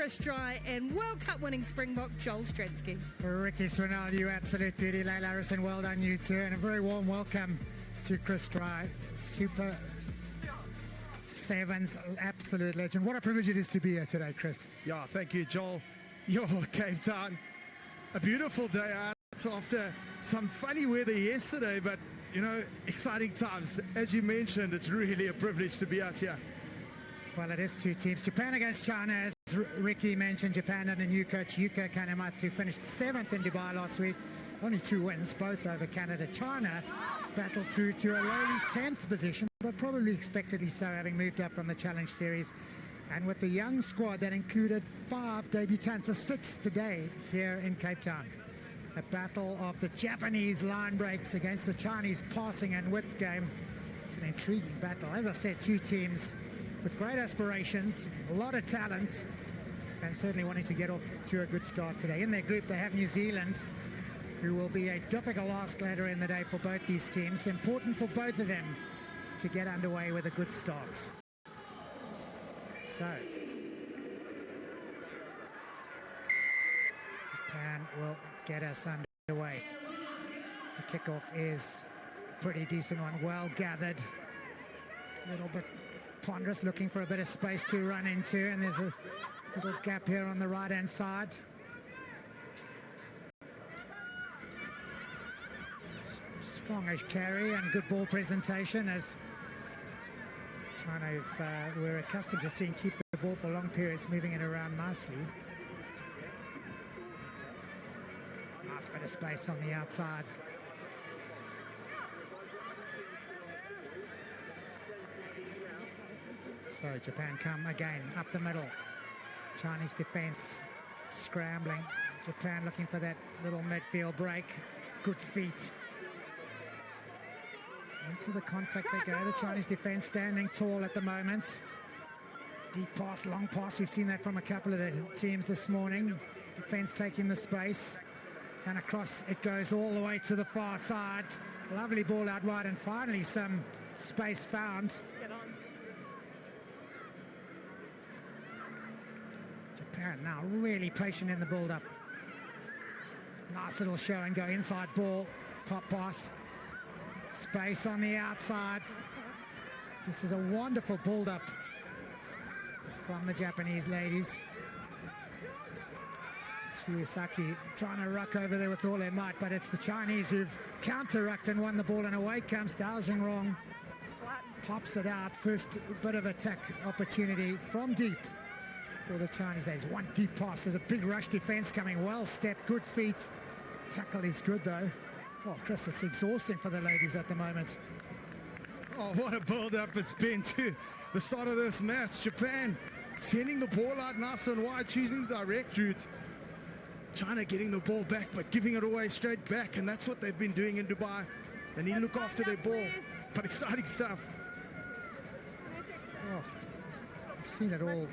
Chris Dry and World Cup winning Springbok Joel Stransky. Ricky Swinell, you absolute beauty. Leila Harrison, well done you too. And a very warm welcome to Chris Dry, Super-7s absolute legend. What a privilege it is to be here today, Chris. Yeah, thank you, Joel. Yo, Cape Town, a beautiful day out after some funny weather yesterday, but you know, exciting times. As you mentioned, it's really a privilege to be out here. Well, it is two teams. Japan against China, as Ricky mentioned. Japan under new coach Yuka Kanematsu finished 7th in Dubai last week. Only 2 wins, both over Canada. China battled through to a lowly 10th position, but probably expectedly so, having moved up from the Challenge Series. And with the young squad that included 5 debutants, a 6th today here in Cape Town. A battle of the Japanese line breaks against the Chinese passing and width game. It's an intriguing battle. As I said, 2 teams with great aspirations, a lot of talent, and certainly wanting to get off to a good start today. In their group, they have New Zealand, who will be a difficult ask later in the day for both these teams. Important for both of them to get underway with a good start. So, Japan will get us underway. The kickoff is a pretty decent one, well gathered, a little bit ponderous, looking for a bit of space to run into, and there's a little gap here on the right hand side. Strongish carry and good ball presentation, as China, we're accustomed to seeing keep the ball for long periods, moving it around nicely. Nice bit of space on the outside. So Japan come again up the middle. Chinese defense scrambling. Japan looking for that little midfield break. Good feet. Into the contact they go. The Chinese defense standing tall at the moment. Deep pass, long pass. We've seen that from a couple of the teams this morning. Defense taking the space. And across it goes all the way to the far side. Lovely ball out wide, and finally some space found. Japan now really patient in the build-up. Nice little show and go inside ball. Pop pass. Space on the outside. This is a wonderful build-up from the Japanese ladies. Tsuisaki trying to ruck over there with all their might, but it's the Chinese who've counter-rucked and won the ball, and away comes Dao Jingrong. Pops it out. First bit of attack opportunity from deep for the Chinese. There's one deep pass. There's a big rush defense coming. Well stepped, good feet. Tackle is good though. Oh, Chris, it's exhausting for the ladies at the moment. Oh, what a build-up it's been to the start of this match. Japan sending the ball out nice and wide, choosing the direct route. China getting the ball back, but giving it away straight back, and that's what they've been doing in Dubai. They need to look after their ball, but exciting stuff. Oh, I've seen it all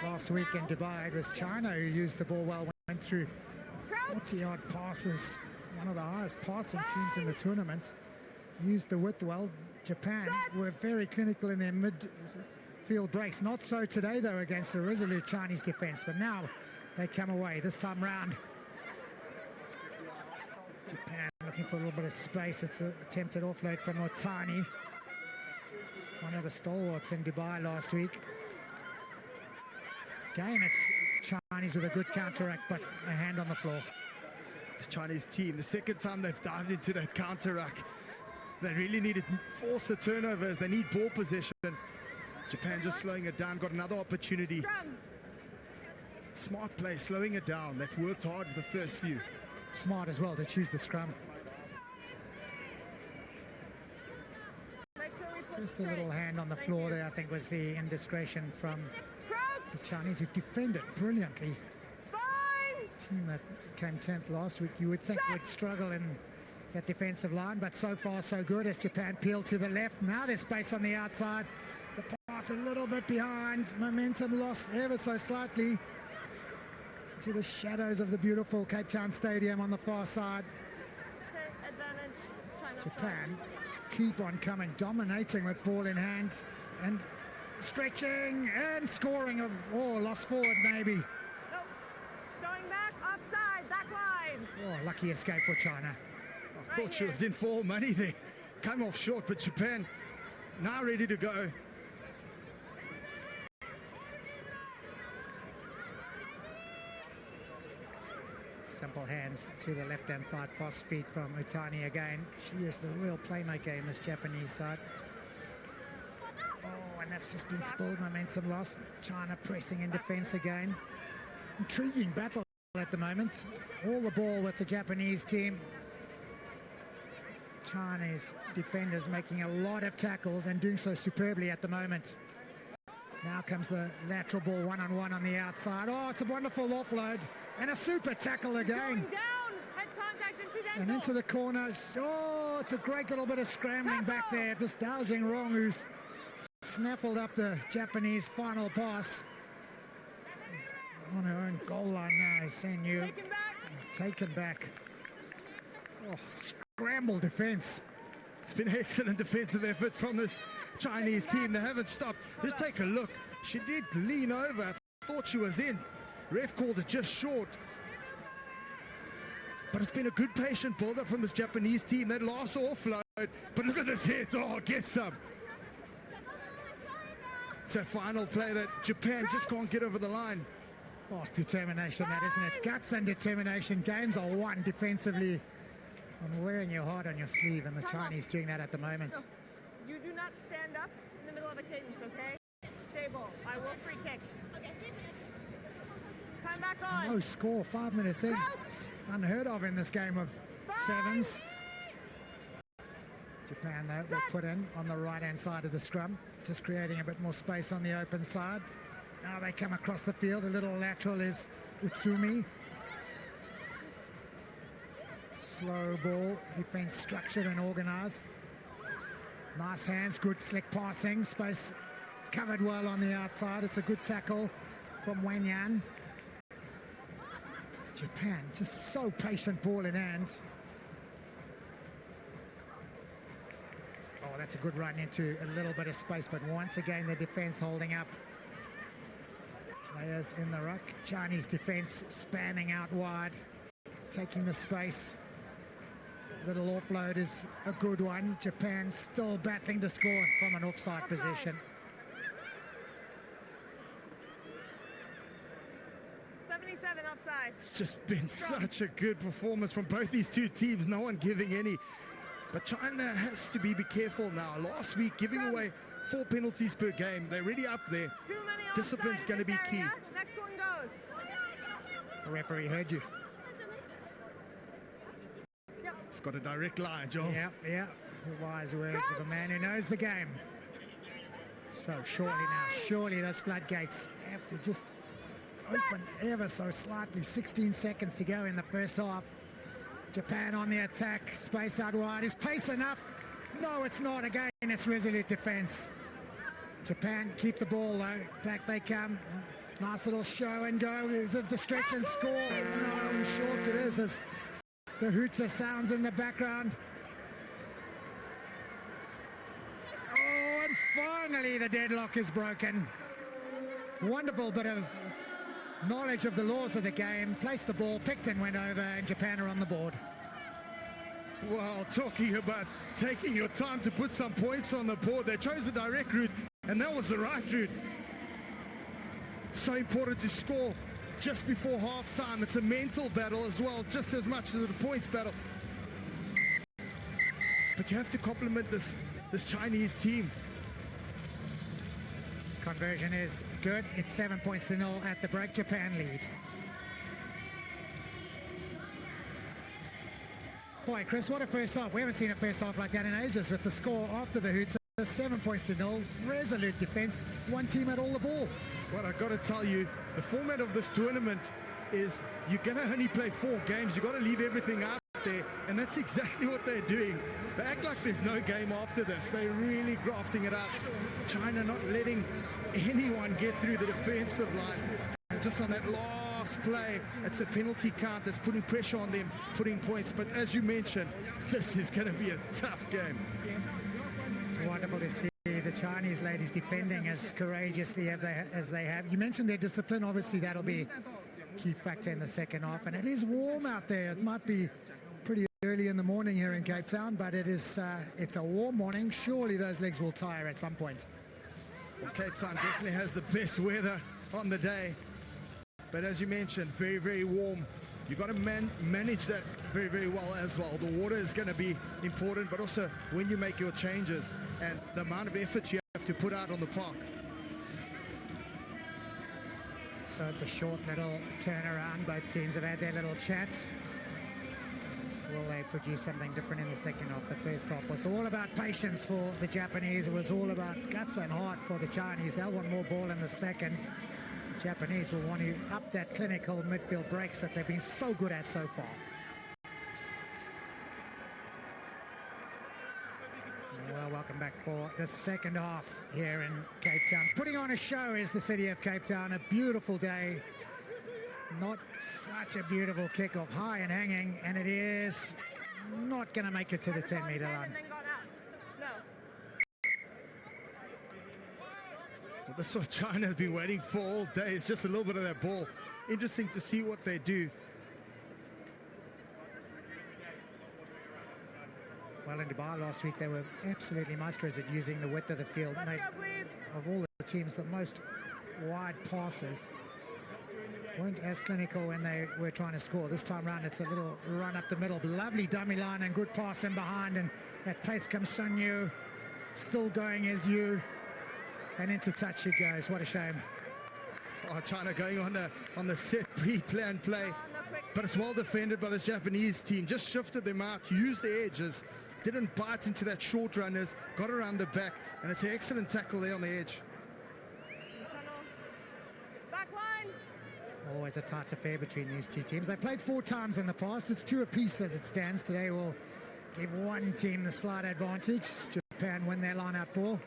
last week in Dubai. It was China who used the ball well, went through 40-yard passes. One of the highest passing teams in the tournament. Used the width well. Japan were very clinical in their midfield breaks. Not so today, though, against the resolute Chinese defense. But now they come away this time round. Japan looking for a little bit of space. It's the attempted offload from Otani. One of the stalwarts in Dubai last week. Again, it's Chinese with a good counteract, but a hand on the floor. This Chinese team, the second time they've dived into that counter-ruck. They really need to force the turnovers. They need ball possession. Japan just slowing it down. Got another opportunity. Smart play, slowing it down. They've worked hard with the first few. Smart as well to choose the scrum. Just a little hand on the floor there, I think, was the indiscretion from the Chinese, who defended brilliantly. Team that came 10th last week, you would think would struggle in that defensive line, but so far so good as Japan peeled to the left. Now there's space on the outside. The pass a little bit behind. Momentum lost ever so slightly to the shadows of the beautiful Cape Town Stadium on the far side. Japan keep on coming, dominating with ball in hand, and stretching and scoring. Lost forward maybe. Nope. Going back, offside, back line. Lucky escape for China. I thought she was in for all money there. Came off short, but Japan now ready to go. Simple hands to the left-hand side, fast feet from Utani again. She is the real playmaker in this Japanese side. And that's just been spilled, momentum lost. China pressing in defense again. Intriguing battle at the moment. All the ball with the Japanese team. Chinese defenders making a lot of tackles and doing so superbly at the moment. Now comes the lateral ball one-on-one on the outside. It's a wonderful offload and a super tackle again. Going down, head contact incidental. And into the corner. It's a great little bit of scrambling back there. Just Dao Wrong, who's snaffled up the Japanese final pass. On her own goal line now is Senyu. Taken back. Scramble defense. It's been an excellent defensive effort from this Chinese team. They haven't stopped. Just take a look. She did lean over. I thought she was in. Ref called it just short. But it's been a good patient build-up from this Japanese team. That last offload. But look at this hit. Get some. It's that final play that Japan just can't get over the line. It's determination, that, isn't it? Guts and determination. Games are won defensively on wearing your heart on your sleeve, and the Chinese doing that at the moment. No. You do not stand up in the middle of a cadence, okay? Stable. I will free kick. Time back on. No score, 5 minutes in. Unheard of in this game of sevens. Japan, though, will put in on the right-hand side of the scrum, just creating a bit more space on the open side. Now they come across the field. A little lateral is Utsumi. Slow ball, defense structured and organized. Nice hands, good slick passing. Space covered well on the outside. It's a good tackle from Wenyan. Japan just so patient, ball in hand. That's a good run into a little bit of space, but once again the defense holding up. Players in the ruck. Chinese defense spanning out wide, taking the space. Little offload is a good one. Japan still battling to score from an offside position. 77 offside. It's just been such a good performance from both these two teams. No one giving any. But China has to be careful now. Last week, giving away 4 penalties per game. They're already up there. Too many Discipline's going to be key. Next one goes. The referee heard you. Yep. I've got a direct line, Joel. Yeah. Wise words of a man who knows the game. So surely those floodgates have to just open ever so slightly. 16 seconds to go in the first half. Japan on the attack, space out wide. Is pace enough? No, it's not. Again, it's resolute defense. Japan keep the ball though. Back they come. Nice little show and go. Is it the stretch and score? No, short it is as the hooter sounds in the background. And finally the deadlock is broken. Wonderful bit of knowledge of the laws of the game. Placed the ball, picked and went over, and Japan are on the board. Well, talking about taking your time to put some points on the board, they chose the direct route, and that was the right route. So important to score just before halftime. It's a mental battle as well, just as much as the points battle. But you have to compliment this Chinese team. Conversion is good. It's 7 points to 0 at the break. Japan lead. Boy, Chris, what a first half. We haven't seen a first half like that in ages with the score after the hoots. 7 points to 0. Resolute defense. One team had all the ball. Well, I've got to tell you, the format of this tournament is you're going to only play 4 games. You've got to leave everything out there, and that's exactly what they're doing. They act like there's no game after this. They're really grafting it up. China not letting anyone get through the defensive line. And just on that last play, it's the penalty count that's putting pressure on them, putting points. But as you mentioned, this is going to be a tough game. It's wonderful to see see the Chinese ladies defending as courageously as they have. You mentioned their discipline. Obviously, that'll be a key factor in the second half. And it is warm out there. It might be pretty early in the morning here in Cape Town, but it's a warm morning. Surely those legs will tire at some point. Well, Cape Town definitely has the best weather on the day. But as you mentioned, very, very warm. You've got to manage that very, very well as well. The water is going to be important, but also when you make your changes and the amount of effort you have to put out on the park. So it's a short little turnaround. Both teams have had their little chat. Will they produce something different in the second half? The first half was all about patience for the Japanese. It was all about guts and heart for the Chinese. They'll want more ball in the second. Japanese will want to up that clinical midfield breaks that they've been so good at so far. Well, welcome back for the second half here in Cape Town. Putting on a show is the city of Cape Town. A beautiful day. Not such a beautiful kickoff, high and hanging, and it is not going to make it to the 10-meter line. Well, that's what China has been waiting for all day. It's just a little bit of that ball. Interesting to see what they do. Well, in Dubai last week, they were absolutely maestros at using the width of the field. Let's go, please. Of all the teams, the most wide passes weren't as clinical when they were trying to score. This time round, it's a little run up the middle. Lovely dummy line and good pass in behind, and at pace comes Sun Yu. Still going as you. And into touch it goes. What a shame. Oh, China going on the set pre-planned play. But it's well defended by the Japanese team. Just shifted them out, used the edges, didn't bite into that short runners, got around the back, and it's an excellent tackle there on the edge. Back line. Always a tight affair between these two teams. They played 4 times in the past. It's 2 apiece as it stands. Today we'll give one team the slight advantage. Japan win their line-out ball.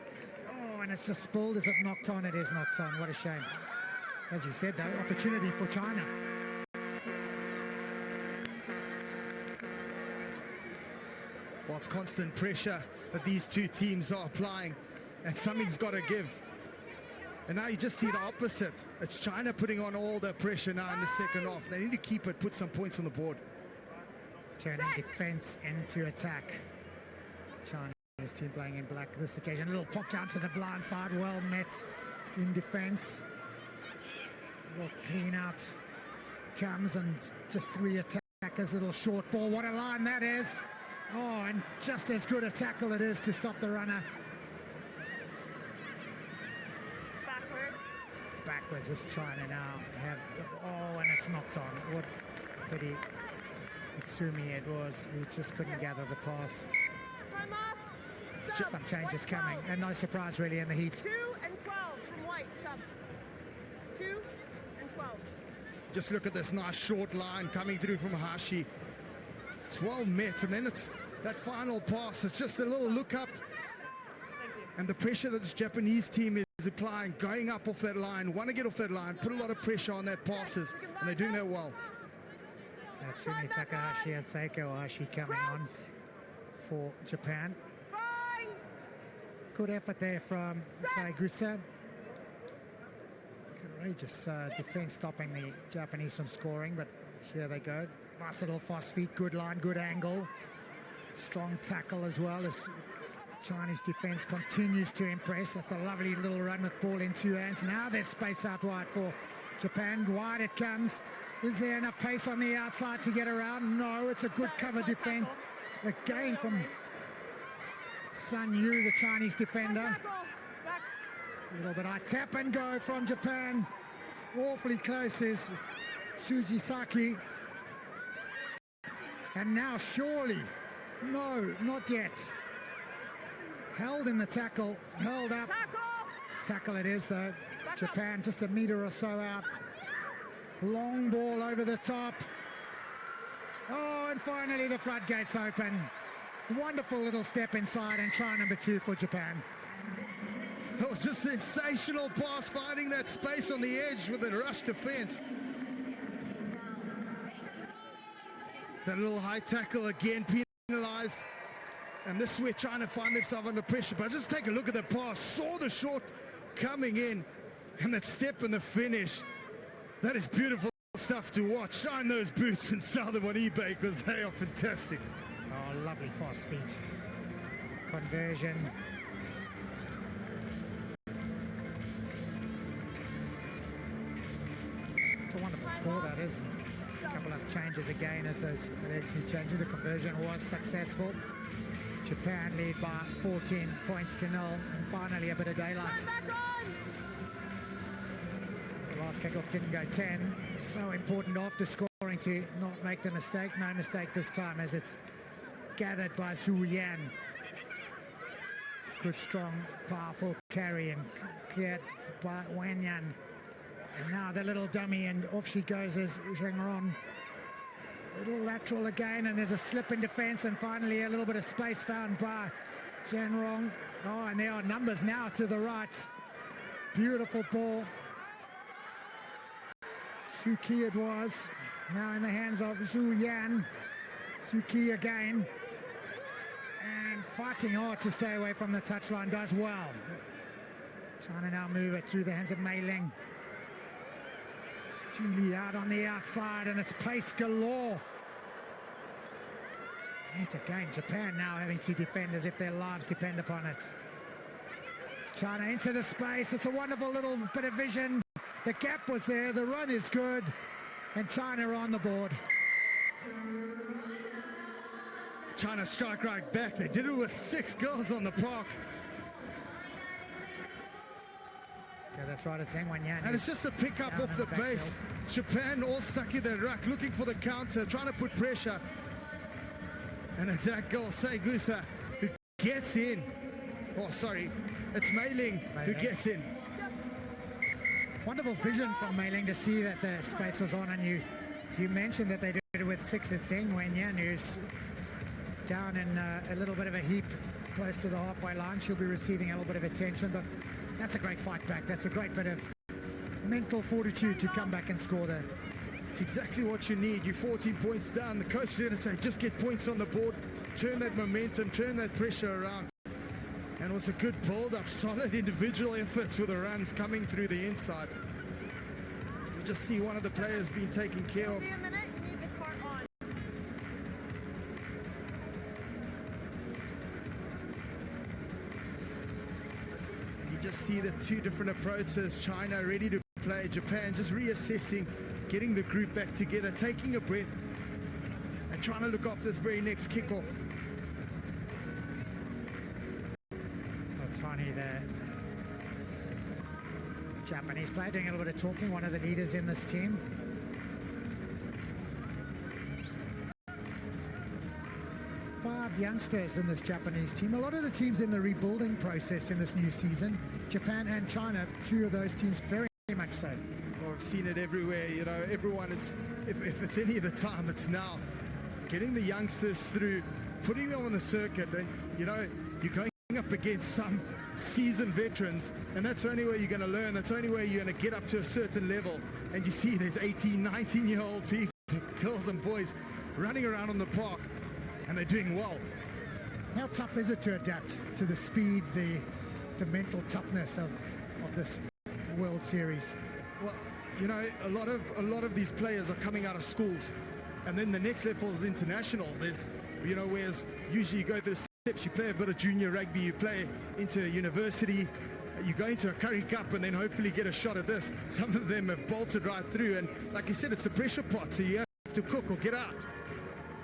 And it's just spilled. Is it knocked on? It is knocked on. What a shame. As you said, though, opportunity for China. Well, it's constant pressure that these two teams are applying, and something's got to give. And now you just see the opposite. It's China putting on all the pressure now in the second half. They need to keep it, put some points on the board. Turning defense into attack. China. His team playing in black this occasion. A little pop down to the blind side, well met in defense. A little clean out comes, and just 3 attackers. Little short ball. What a line that is. Oh, and just as good a tackle it is to stop the runner. Backwards is China now. And it's knocked on. What pity. Itsumi it was, who just couldn't gather the pass. Some changes coming, and no surprise really in the heat. 2 and 12 from White. Sub. 2 and 12. Just look at this nice short line coming through from Hashi. 12 met, and then it's that final pass. It's just a little look up, and the pressure that this Japanese team is applying, going up off that line, want to get off that line, put a lot of pressure on that passes, and they're doing that well. Natsumi Takahashi and Seiko Hashi coming on for Japan. Good effort there from Saigusa. Courageous defense stopping the Japanese from scoring, but here they go. Nice little fast feet, good line, good angle. Strong tackle as well as Chinese defense continues to impress. That's a lovely little run with ball in 2 hands. Now there's space out wide for Japan. Wide it comes. Is there enough pace on the outside to get around? No, it's a good cover defense. Again from Sun Yu, the Chinese defender. A little bit high tap and go from Japan. Awfully close is Tsujisaki. And now surely, no, not yet. Held in the tackle, held up. Tackle it is though. Japan just a meter or so out. Long ball over the top. Oh, and finally the floodgates open. Wonderful little step inside and try number 2 for Japan. It was a sensational pass, finding that space on the edge with a rush defense. That little high tackle again penalized. And this way trying to find themselves under pressure. But just take a look at the pass. Saw the short coming in. And that step and the finish. That is beautiful stuff to watch. Shine those boots and sell them on eBay because they are fantastic. Oh, lovely fast feet. Conversion. It's a wonderful score, that is. A couple of changes again as those legs need changing. The conversion was successful. Japan lead by 14 points to 0, and finally a bit of daylight. The last kickoff didn't go 10. So important after scoring to not make the mistake. No mistake this time as it's gathered by Zhu Yan. Good, strong, powerful carry and cleared by Wen Yan. And now the little dummy, and off she goes as Zheng Rong. Little lateral again, and there's a slip in defense, and finally a little bit of space found by Zheng Rong. Oh, and there are numbers now to the right. Beautiful ball. Suki it was. Now in the hands of Zhu Yan. Suki again. And fighting hard to stay away from the touchline, does well. China now move it through the hands of Mei Ling. Julie out on the outside, and it's pace galore. It's again Japan now having to defend as if their lives depend upon it. China into the space. It's a wonderful little bit of vision. The gap was there. The run is good. And China are on the board. China strike right back. They did it with 6 girls on the park. Yeah, that's right, it's Wen Yan. And it's just a pick up off the base. Japan all stuck in their ruck, looking for the counter, trying to put pressure. And it's that girl, Saigusa, who gets in. Oh, sorry, it's Mei Ling who gets in. Wonderful vision from Mei Ling to see that the space was on, and you mentioned that they did it with 6. It's Wen Yan who's down in a little bit of a heap close to the halfway line. She'll be receiving a little bit of attention, but that's a great fight back. That's a great bit of mental fortitude to come back and score there. It's exactly what you need. You're 14 points down. The coach is going to say, just get points on the board, turn that momentum, turn that pressure around. And it was a good build-up, solid individual efforts with the runs coming through the inside. You just see one of the players being taken care of. Be a minute, you need the cart on. You just see the 2 different approaches. China ready to play, Japan just reassessing, getting the group back together, taking a breath, and trying to look after this very next kickoff. Otani, the Japanese player, doing a little bit of talking, one of the leaders in this team. Five youngsters in this Japanese team. A lot of the teams in the rebuilding process in this new season, Japan and China, 2 of those teams very much so. Well, I've seen it everywhere, you know, everyone, if it's any of the time, it's now. Getting the youngsters through, putting them on the circuit, and, you know, you're going up against some seasoned veterans, and that's the only way you're going to learn. That's the only way you're going to get up to a certain level. And you see there's 18, 19-year-old people, girls and boys, running around on the park, and they're doing well. How tough is it to adapt to the speed, the mental toughness of this World Series? Well, you know, a lot of these players are coming out of schools, and then the next level is international. There's, you know, whereas usually you go through the steps, you play a bit of junior rugby, you play into university, you go into a Curry Cup, and then hopefully get a shot at this. Some of them have bolted right through, and like you said, it's the pressure pot, so you have to cook or get out.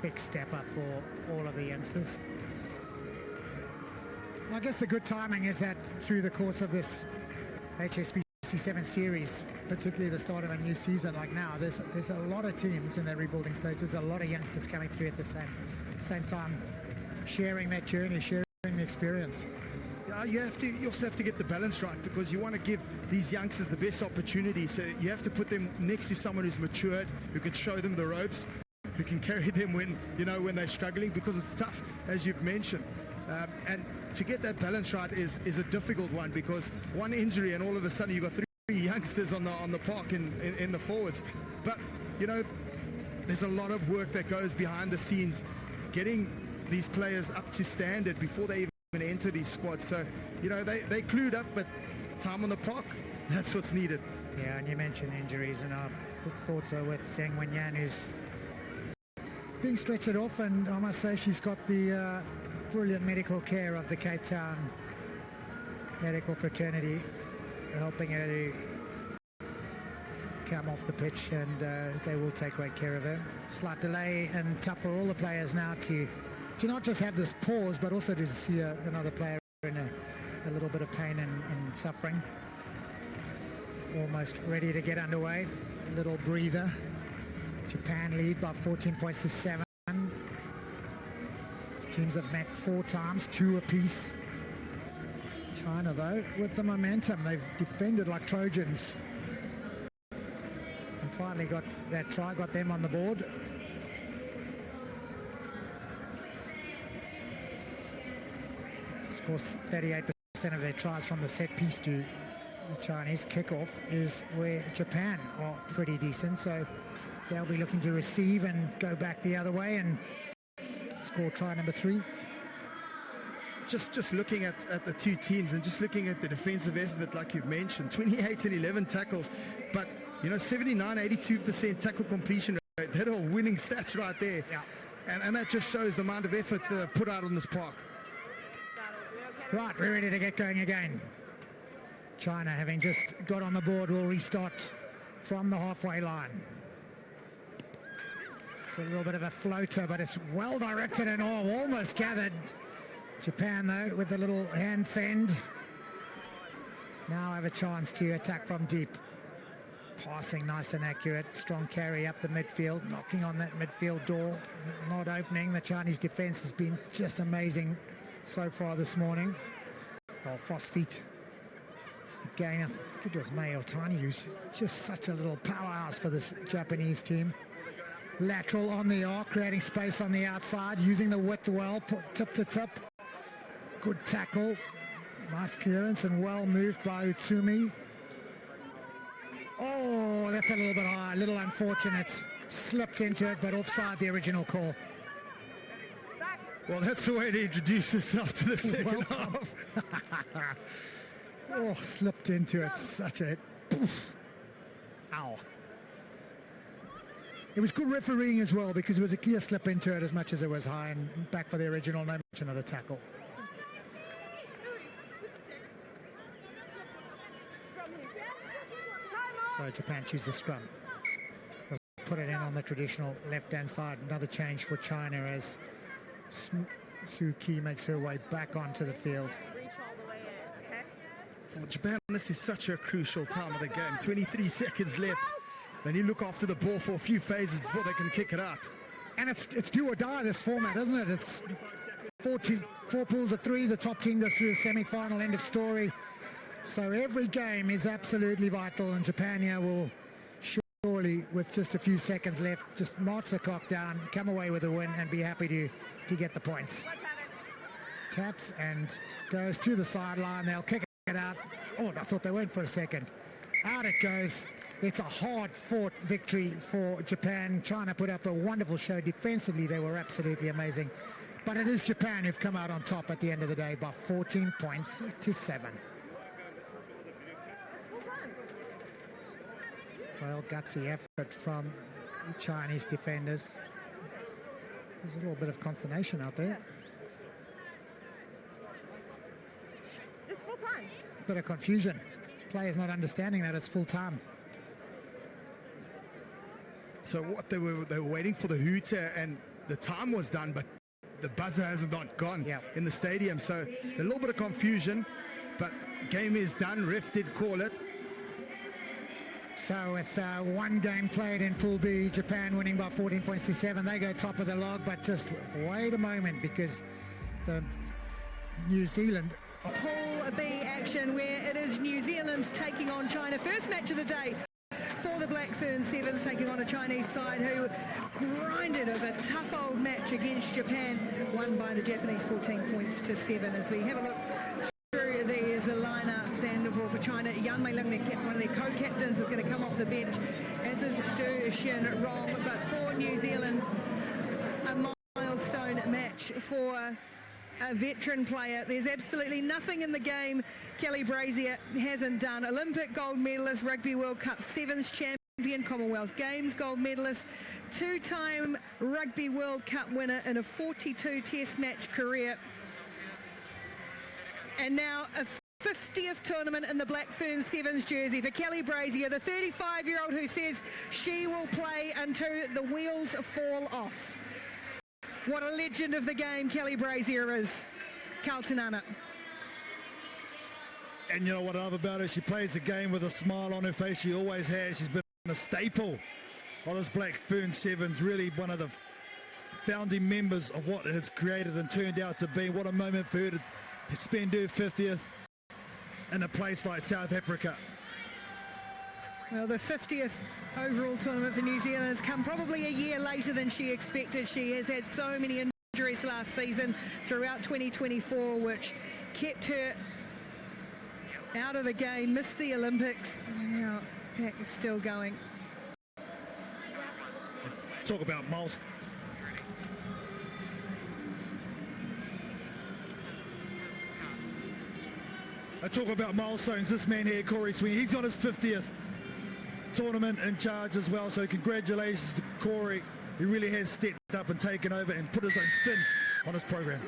Big step up for all of the youngsters. I guess the good timing is that through the course of this HSBC-7 series, particularly the start of a new season like now, there's a lot of teams in their rebuilding stage. There's a lot of youngsters coming through at the same time, sharing that journey, sharing the experience. Yeah, you also have to get the balance right, because you want to give these youngsters the best opportunity. So you have to put them next to someone who's matured, who can show them the ropes, who can carry them when they're struggling, because it's tough, as you've mentioned. And to get that balance right is a difficult one, because one injury and all of a sudden you've got 3 youngsters on the park in the forwards. But, you know, there's a lot of work that goes behind the scenes, getting these players up to standard before they even enter these squads. So, you know, they clued up, but time on the park, that's what's needed. Yeah, and you mentioned injuries, and our thoughts are with Zheng Wenyan, who's being stretched off, and I must say she's got the brilliant medical care of the Cape Town medical fraternity, helping her to come off the pitch, and they will take great care of her. Slight delay and tough for all the players now to not just have this pause, but also to see another player in a little bit of pain and suffering. Almost ready to get underway. A little breather. Japan lead by 14 points to 7. These teams have met 4 times, 2 apiece. China, though, with the momentum, they've defended like Trojans. And finally got that try, got them on the board. Scores 38% of their tries from the set piece to the Chinese. Kickoff is where Japan are pretty decent, so they'll be looking to receive and go back the other way and score try number 3. Just looking at the two teams and just looking at the defensive effort, like you've mentioned, 28 and 11 tackles, but you know, 79-82% tackle completion rate. That are winning stats right there. Yeah. And that just shows the amount of efforts that they've put out on this park. Right, we're ready to get going again. China, having just got on the board, will restart from the halfway line. It's a little bit of a floater, but it's well directed and almost gathered. Japan, though, with a little hand fend, now have a chance to attack from deep. Passing nice and accurate, strong carry up the midfield, knocking on that midfield door, not opening. The Chinese defense has been just amazing so far this morning. Oh, Phosphate. Again, I think it was May Otani, who's just such a little powerhouse for this Japanese team. Lateral on the arc, creating space on the outside, using the width well, tip to tip. Good tackle, nice clearance and well moved by Utsumi. Oh, that's a little bit high, a little unfortunate. Slipped into it, but offside the original call. Well, that's the way to introduce yourself to the second half. Oh, slipped into it, such a poof. Ow. It was good refereeing as well, because it was a clear slip into it as much as it was high, and back for the original, no mention of the tackle. So Japan choose the scrum. They'll put it in on the traditional left-hand side. Another change for China as Suu Kyi makes her way back onto the field. For Japan, this is such a crucial time of the game. 23 seconds left. Then you look after the ball for a few phases before they can kick it out. And it's do or die, this format, isn't it? It's 4 pools of 3. The top team goes through the semi-final, end of story. So every game is absolutely vital, and Japan here will surely, with just a few seconds left, just march the clock down, come away with a win, and be happy to get the points. Taps and goes to the sideline. They'll kick it out. Oh, I thought they went for a second. Out it goes. It's a hard-fought victory for Japan. China put up a wonderful show. Defensively, they were absolutely amazing. But it is Japan who've come out on top at the end of the day by 14 points to 7. Well, gutsy effort from the Chinese defenders. There's a little bit of consternation out there. It's full time. Bit of confusion. Players not understanding that it's full time. So what they were waiting for the hooter, and the time was done, but the buzzer hasn't not gone in the stadium. So a little bit of confusion, but game is done. Ref did call it. So with one game played in Pool B, Japan winning by 14 points to 7. They go top of the log, but just wait a moment, because the New Zealand... Pool B action where it is New Zealand taking on China. First match of the day for the Blackfern Sevens, taking on a Chinese side who grinded. It was a tough old match against Japan, won by the Japanese 14 points to 7. As we have a look through, there's a lineup, and for China, Yan Mei-ling, one of their co-captains, is going to come off the bench, as is Du Shin Rong. But for New Zealand, a milestone match match for a veteran player. There's absolutely nothing in the game Kelly Brazier hasn't done. Olympic gold medalist, Rugby World Cup 7s champion, Commonwealth Games gold medalist, two-time Rugby World Cup winner in a 42 test match career. And now a 50th tournament in the Black Ferns 7s jersey for Kelly Brazier, the 35-year-old who says she will play until the wheels fall off. What a legend of the game Kelly Brazier is. Carlton Anna. And you know what I love about her? She plays the game with a smile on her face. She always has. She's been a staple of this Black Fern 7s. Really one of the founding members of what it has created and turned out to be. What a moment for her to spend her 50th in a place like South Africa. Well, the 50th overall tournament for New Zealand has come probably a year later than she expected. She has had so many injuries last season throughout 2024, which kept her out of the game, missed the Olympics. Now, back is still going. Talk about milestones. I talk about milestones. This man here, Corey Sweeney, he's got his 50th tournament in charge as well. So congratulations to Corey. He really has stepped up and taken over and put his own spin on his program.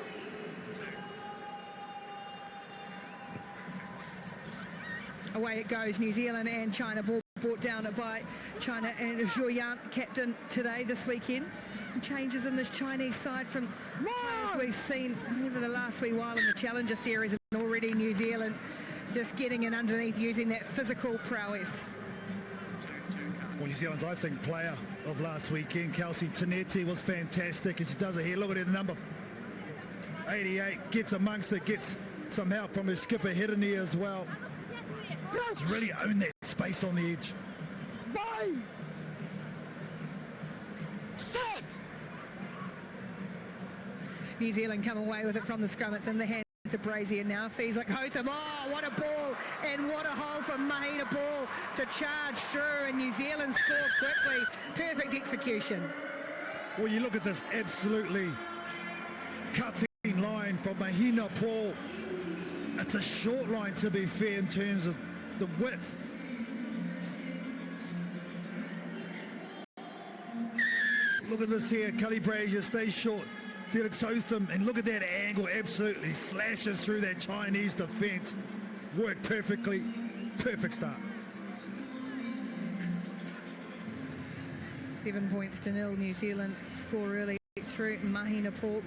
Away it goes, New Zealand and China. Ball brought down by China and Zhou Yan, captain today, this weekend. Some changes in this Chinese side from players we've seen over the last wee while in the Challenger Series, and already New Zealand just getting in underneath, using that physical prowess. Well, New Zealand's, I think, player of last weekend, Kelsey Tineti, was fantastic, and she does it here. Look at her number 88, gets amongst it, gets some help from her skipper Hirini as well. She's really owned that space on the edge. New Zealand come away with it from the scrum. It's in the hands of Brazier now. Fees like Hotham. Oh, what a ball, and what a hole for Mahina Ball to charge through, and New Zealand score quickly. Perfect execution. Well, you look at this absolutely cutting line from Mahina Paul. It's a short line, to be fair, in terms of the width. Look at this here. Kelly Brazier stays short. Felix Hotham, and look at that angle, absolutely slashes through that Chinese defence. Worked perfectly. Perfect start. 7 points to nil. New Zealand score early through Mahina Paul.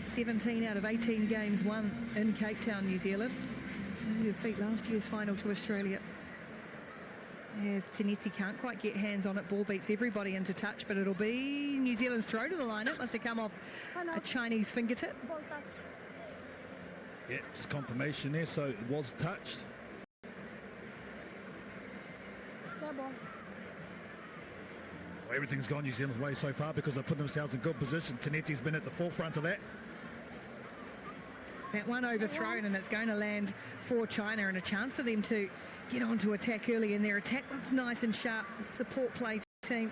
17 out of 18 games won in Cape Town, New Zealand. Defeat last year's final to Australia. As Tineti can't quite get hands on it, ball beats everybody into touch, but it'll be New Zealand's throw to the line. It must have come off a Chinese fingertip. Yeah, just confirmation there, so it was touched. Well, everything's gone New Zealand's way so far because they've put themselves in good position. Tineti's been at the forefront of that. That one overthrown, and it's going to land for China, and a chance for them to get on to attack early, and their attack looks nice and sharp. Support play team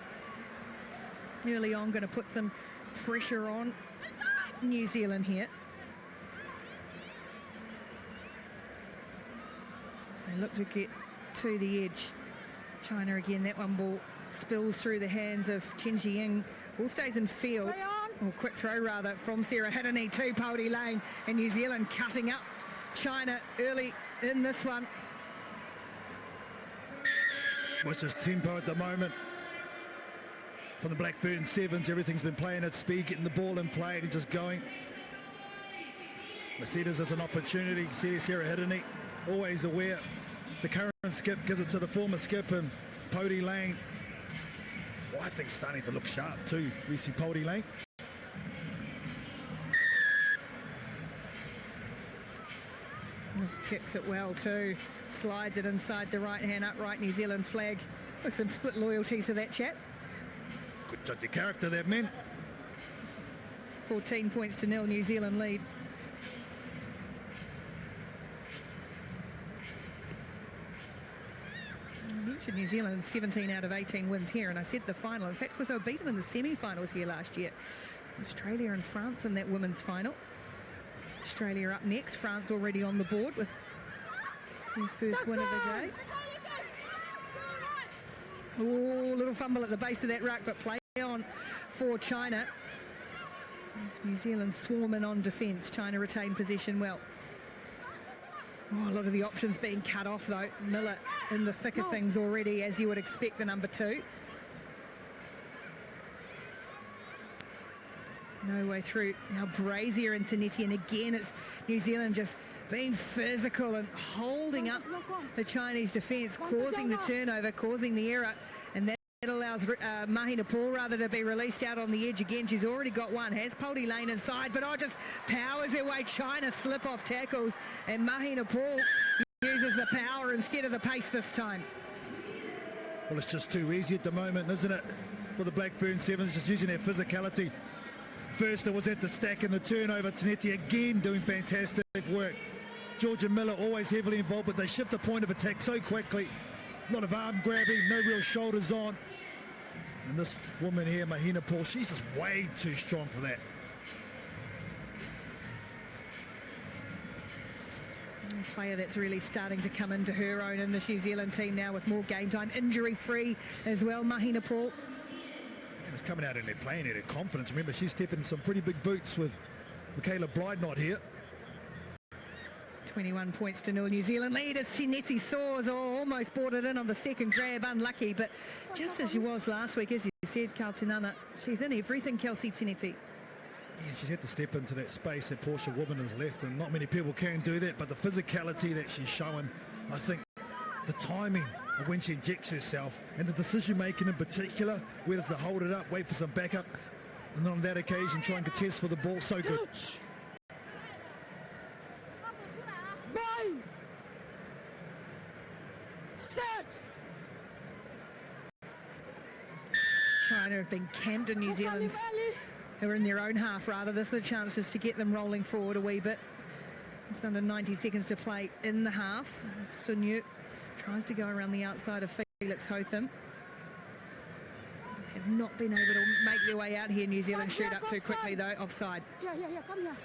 early on, going to put some pressure on New Zealand here. So they look to get to the edge. China again, that one ball spills through the hands of Chen Zhiying. Ball stays in field. Or quick throw rather from Sarah Hirini to Pody Lane, and New Zealand cutting up China early in this one. What's this tempo at the moment from the Black Fern 7s? Everything's been playing at speed, getting the ball in play and just going. Mercedes has an opportunity. See Sarah Hirini, always aware. The current skip gives it to the former skip, and Pody Lane, well, I think starting to look sharp too. We see Pody Lane. Kicks it well too, slides it inside the right hand upright. New Zealand flag with some split loyalties for that chap. Good judge of character there, men. 14 points to nil, New Zealand lead. I mentioned New Zealand 17 out of 18 wins here, and I said the final, in fact, because they were beaten in the semi-finals here last year. Australia and France in that women's final. Australia up next, France already on the board with their first win of the day. Oh, little fumble at the base of that ruck, but play on for China. New Zealand swarming on defence. China retain possession well. Oh, a lot of the options being cut off though. Miller in the thick of things already, as you would expect, the number 2. No way through. Now Brazier and Tinetti, and again it's New Zealand just being physical and holding up the Chinese defence, causing the turnover, causing the error, and that allows Mahina Paul rather to be released out on the edge again. She's already got one, has Poldy Lane inside, but just powers her way. China slip off tackles, and Mahina Paul uses the power instead of the pace this time. Well, it's just too easy at the moment, isn't it, for the Blackburn-7s, just using their physicality. First it was at the stack and the turnover. Tinetti again doing fantastic work. Georgia Miller always heavily involved, but they shift the point of attack so quickly. A lot of arm grabbing, no real shoulders on. And this woman here, Mahina Paul, she's just way too strong for that. A player that's really starting to come into her own in this New Zealand team now with more game time. Injury-free as well, Mahina Paul. And it's coming out and they're playing at her confidence. Remember, she's stepping in some pretty big boots with Michaela Blyde not here. 21 points to 0. New Zealand lead as Tinetti soars. Almost brought it in on the second grab, unlucky, but just as she was last week, as you said, Kaltinana, she's in everything, Kelsey Tinetti. Yeah, she's had to step into that space that Portia Woman has left, and not many people can do that, but the physicality that she's showing, I think the timing of when she injects herself and the decision making in particular, whether to hold it up, wait for some backup, and then on that occasion try and contest for the ball, so good. China have been camped in New Zealand, who are in their own half rather. This is a chance just to get them rolling forward a wee bit. It's under 90 seconds to play in the half. Sunyu tries to go around the outside of Felix Hotham. Have not been able to make their way out here. New Zealand shoot up too quickly though, offside. Yeah, come here.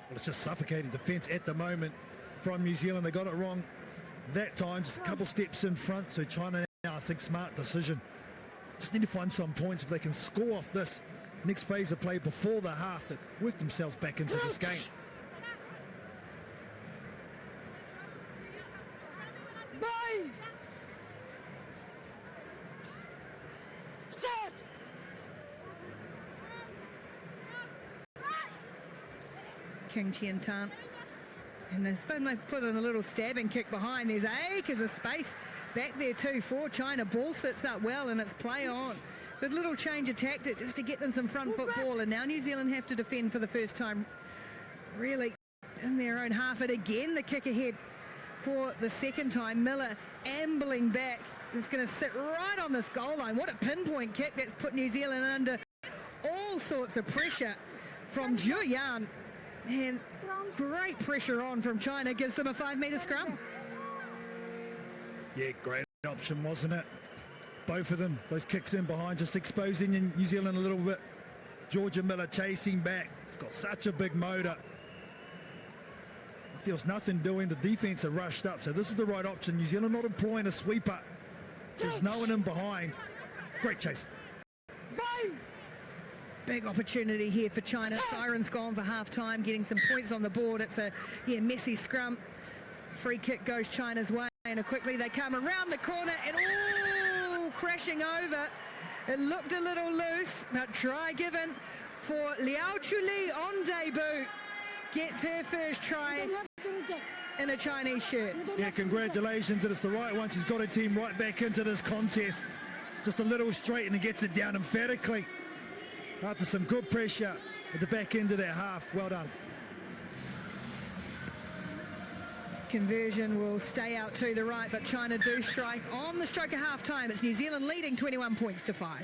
Well, it's just suffocating defence at the moment from New Zealand. They got it wrong that time, just a couple steps in front. So China now, I think, smart decision. Just need to find some points if they can score off this next phase of play before the half that work themselves back into this game. Set. King Chien Tan. And then they put in a little stabbing kick behind. There's acres of space back there too for China. Ball sits up well and it's play on. Good little change of tactic just to get them some front football. And now New Zealand have to defend for the first time really in their own half. And again the kick ahead for the second time. Miller ambling back. It's going to sit right on this goal line. What a pinpoint kick that's put New Zealand under all sorts of pressure from Zhu Yan. And great pressure on from China, gives them a 5-metre scrum. Yeah, great option, wasn't it? Both of them, those kicks in behind, just exposing New Zealand a little bit. Georgia Miller chasing back. He's got such a big motor. There was nothing doing. The defence had rushed up, so this is the right option. New Zealand not employing a sweeper. There's no one in behind. Great chase. Big opportunity here for China. Siren's gone for half-time, getting some points on the board. It's a messy scrum. Free kick goes China's way, and quickly they come around the corner and crashing over. It looked a little loose, but try given for Liao Chuli on debut. Gets her first try in a Chinese shirt. Yeah, congratulations, and it's the right one. She's got her team right back into this contest. Just a little straight and gets it down emphatically. After some good pressure at the back end of that half. Well done. Conversion will stay out to the right, but China do strike on the stroke of half-time. It's New Zealand leading 21 points to 5.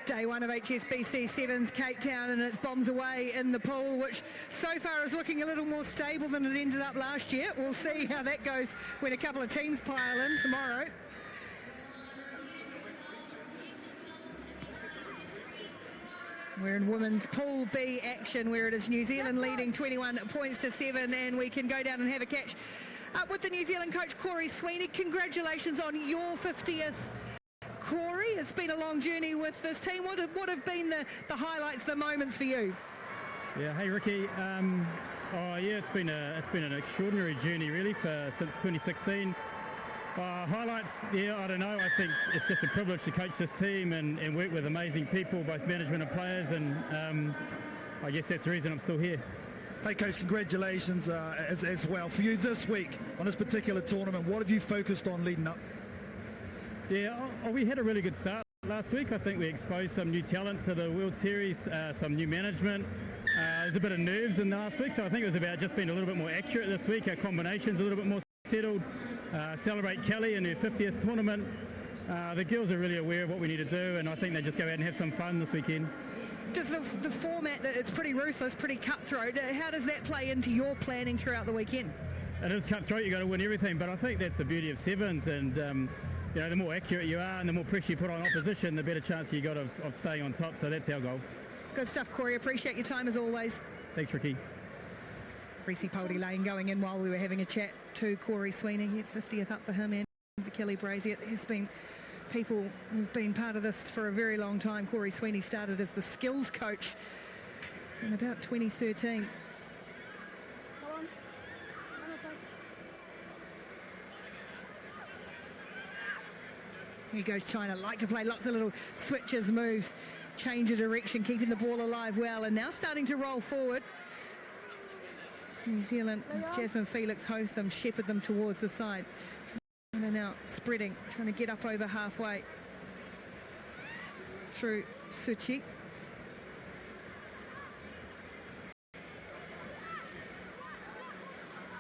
Day one of HSBC Sevens Cape Town, and it's bombs away in the pool, which so far is looking a little more stable than it ended up last year. We'll see how that goes when a couple of teams pile in tomorrow. We're in women's Pool B action, where it is New Zealand leading 21 points to 7, and we can go down and have a catch up with the New Zealand coach Corey Sweeney. Congratulations on your 50th. Corey, it's been a long journey with this team. What have been the highlights, the moments for you? Yeah, hey Ricky. It's been an extraordinary journey really since 2016. Highlights, I don't know. I think it's just a privilege to coach this team and work with amazing people, both management and players, and I guess that's the reason I'm still here. Hey Coach, congratulations as well. For you this week on this particular tournament, what have you focused on leading up? Yeah, we had a really good start last week. I think we exposed some new talent to the World Series, some new management. There's a bit of nerves in the last week, so I think it was about just being a little bit more accurate this week. Our combinations a little bit more settled. Celebrate Kelly in her 50th tournament. The girls are really aware of what we need to do, and I think they just go out and have some fun this weekend. Does the format, it's pretty ruthless, pretty cutthroat, how does that play into your planning throughout the weekend? It is cutthroat, you've got to win everything, but I think that's the beauty of sevens, and the more accurate you are and the more pressure you put on opposition, the better chance you got of staying on top, so that's our goal. Good stuff, Corey. Appreciate your time as always. Thanks, Ricky. Reese Poldy Lane going in while we were having a chat to Corey Sweeney. He had 50th up for him and for Kelly Brazier. There's been people who've been part of this for a very long time. Corey Sweeney started as the skills coach in about 2013. Here goes China, like to play lots of little switches, moves, change of direction, keeping the ball alive well, and now starting to roll forward. New Zealand, Jasmine Felix-Hotham shepherd them towards the side. And they're now spreading, trying to get up over halfway through Suchi.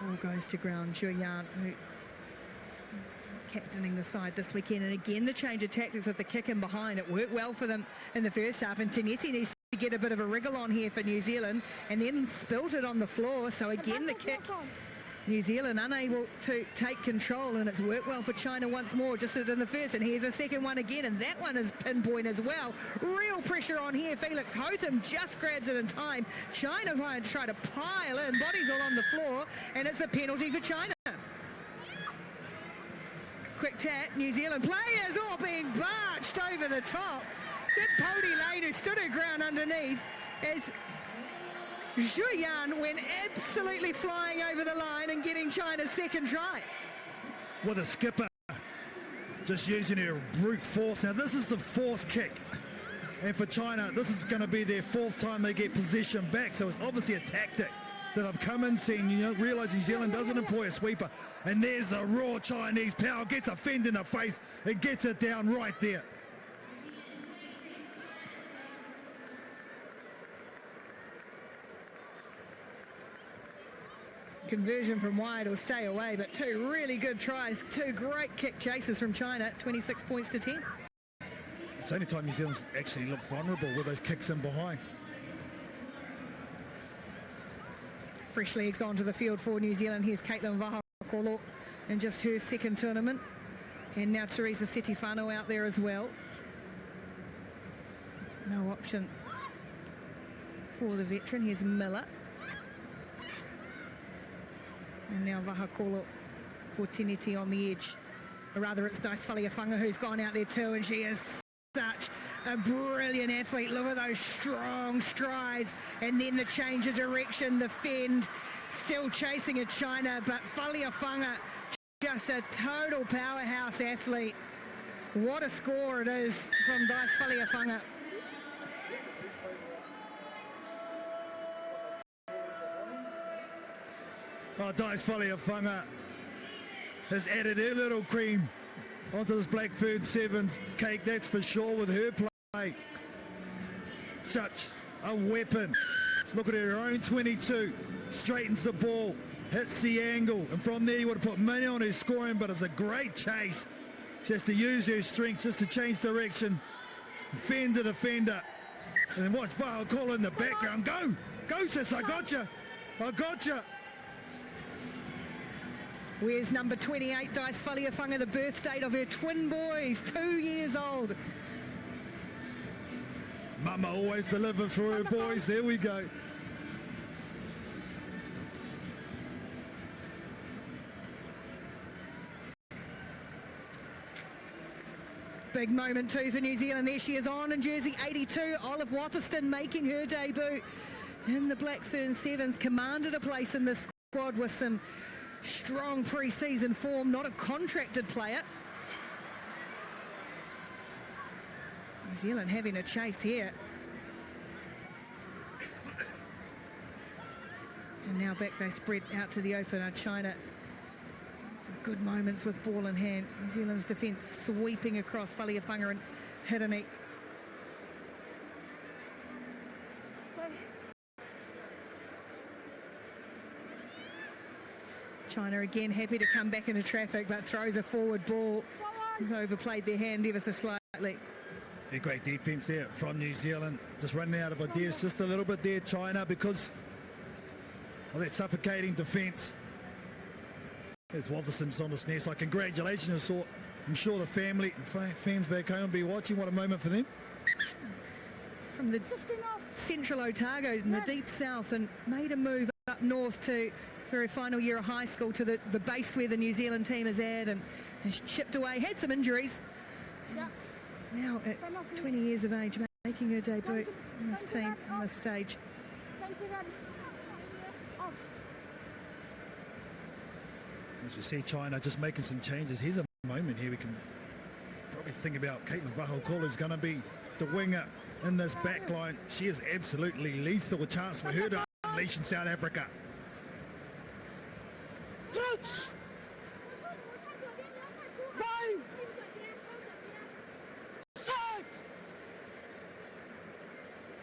Ball goes to ground. Zhu Yan, who captaining the side this weekend, and again the change of tactics with the kick in behind. It worked well for them in the first half, and Tenesi needs to get a bit of a wriggle on here for New Zealand, and then spilt it on the floor. So again the kick, New Zealand unable to take control, and it's worked well for China once more, just as in the first. And here's a second one again, and that one is pinpoint as well. Real pressure on here. Felix Hotham just grabs it in time. China try to pile in, bodies all on the floor, and it's a penalty for China. Quick tap, New Zealand players all being barged over the top. Good Poldy Lane, who stood her ground underneath, as Zhu Yan went absolutely flying over the line and getting China's second try. With a skipper just using her brute force. Now this is the fourth kick, and for China this is going to be their fourth time they get possession back, so it's obviously a tactic that I've come in seeing. Realise New Zealand doesn't employ a sweeper, and there's the raw Chinese power, gets a fend in the face and gets it down right there. Conversion from wide will stay away, but two really good tries, two great kick chases from China, 26 points to 10. It's the only time New Zealand's actually looked vulnerable with those kicks in behind. Fresh legs onto the field for New Zealand. Here's Caitlin Vahakolo in just her second tournament. And now Teresa Setifano out there as well. No option for the veteran. Here's Miller. And now Vahakolo for Tiniti on the edge. Or rather, it's Dice Faliafunga who's gone out there too, and she is such a brilliant athlete. Look at those strong strides, and then the change of direction, the fend, still chasing at China, but Faliafunga, just a total powerhouse athlete. What a score it is from Dice Faliafunga. Oh, Dice Faliafunga has added her little cream onto this Blackfern Sevens cake, that's for sure, with her play. Such a weapon. Look at her own 22, straightens the ball, hits the angle, and from there you would have put money on her scoring, but it's a great chase. She has to use her strength just to change direction. fend the defender. And then watch Vahakola in the background. Go! Go, sis, I got you. I got you. Where's number 28, Dice Faliafunga, the birth date of her twin boys, 2 years old. Mama always delivering for her boys. There we go. Big moment too for New Zealand. There she is on in jersey 82. Olive Watherston making her debut in the Blackburn-7s. Commanded a place in this squad with some strong pre-season form. Not a contracted player. New Zealand having a chase here. And now back they spread out to the opener. China. Some good moments with ball in hand. New Zealand's defence sweeping across Faliafunga and Hirini. China again happy to come back into traffic, but throws a forward ball. He's overplayed their hand ever so slightly. A great defence there from New Zealand. Just running out of ideas just a little bit there, China, because of that suffocating defence. There's Watherston's on this nest. Like, congratulations. I'm sure the fams back home will be watching. What a moment for them. From the central Otago in the deep south, and made a move up north to for her final year of high school to the base where the New Zealand team is at, and has chipped away, had some injuries. Yeah. Now at 20 years of age, making her debut in this team on this stage. As you see, China just making some changes. Here's a moment here we can probably think about. Caitlin Vahakola is going to be the winger in this back line. She is absolutely lethal. A chance for her to unleash in South Africa.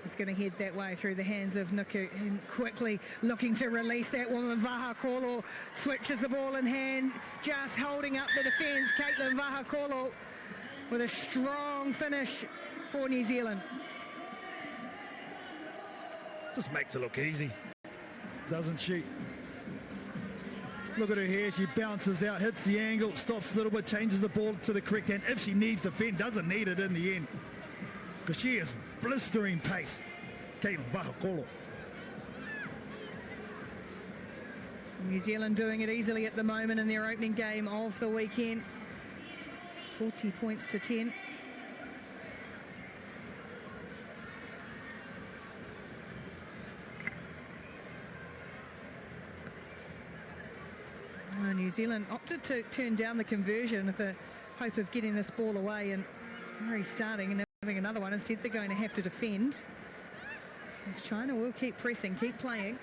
It's going to head that way through the hands of Nuku, and quickly looking to release that woman. Vahakola switches the ball in hand, just holding up the defence. Caitlin Vahakola with a strong finish for New Zealand. Just makes it look easy, doesn't she? Look at her here. She bounces out, hits the angle, stops a little bit, changes the ball to the correct hand. If she needs to defend, doesn't need it in the end, because she is blistering pace. Caitlin Vahakola. New Zealand doing it easily at the moment in their opening game of the weekend. 40 points to 10. New Zealand opted to turn down the conversion with the hope of getting this ball away and restarting and having another one. Instead, they're going to have to defend. As China will keep pressing, keep playing.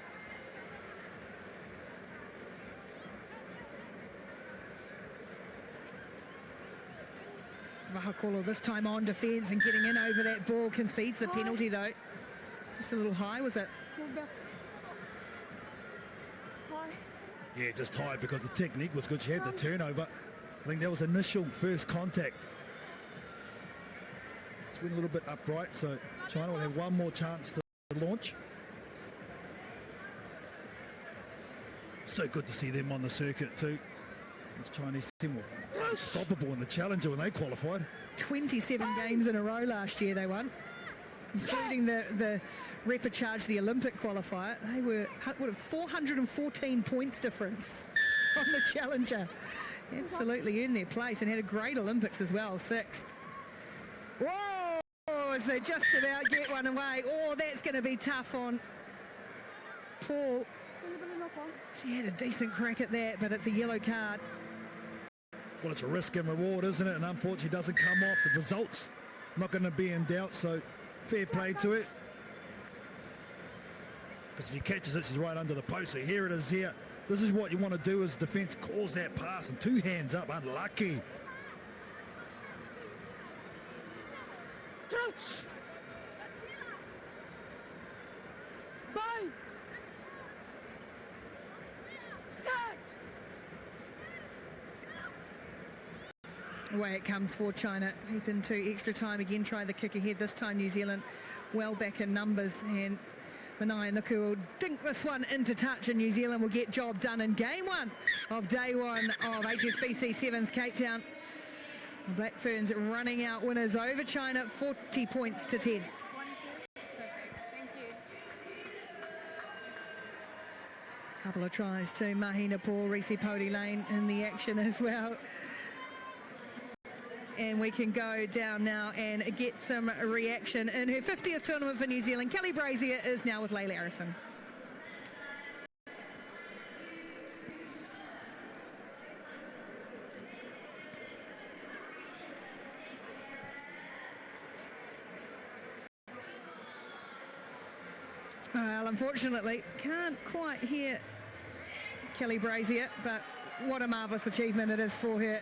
Vahakola this time on defence and getting in over that ball, concedes the penalty though. Just a little high, was it? Yeah, just high because the technique was good. She had the turnover. I think that was initial first contact. It's went a little bit upright, so China will have one more chance to launch. So good to see them on the circuit too. This Chinese team were unstoppable in the Challenger when they qualified. 27 games in a row last year they won, including the repechage, the Olympic qualifier. They were 414 points difference on the Challenger. Absolutely earned their place and had a great Olympics as well, 6th. Whoa, as they just about get one away. Oh, that's going to be tough on Paul. She had a decent crack at that, but it's a yellow card. Well, it's a risk and reward, isn't it? And unfortunately, it doesn't come off. The results not going to be in doubt, so fair play to it. Because if he catches it, she's right under the post. So here it is here. This is what you want to do as defence, calls that pass, and 2 hands up. Unlucky. Crouch. Bye. Set. Away it comes for China. Deep into extra time again. Try the kick ahead. This time New Zealand well back in numbers. And Manai Nuku will dink this one into touch, and New Zealand will get job done in game one of day one of HSBC 7s Cape Town. The Black Ferns running out winners over China 40 points to 10. Couple of tries to Mahina Paul, Reese Pody Lane in the action as well. And we can go down now and get some reaction. In her 50th tournament for New Zealand, Kelly Brazier is now with Layla Harrison. Well, unfortunately, can't quite hear Kelly Brazier, but what a marvellous achievement it is for her,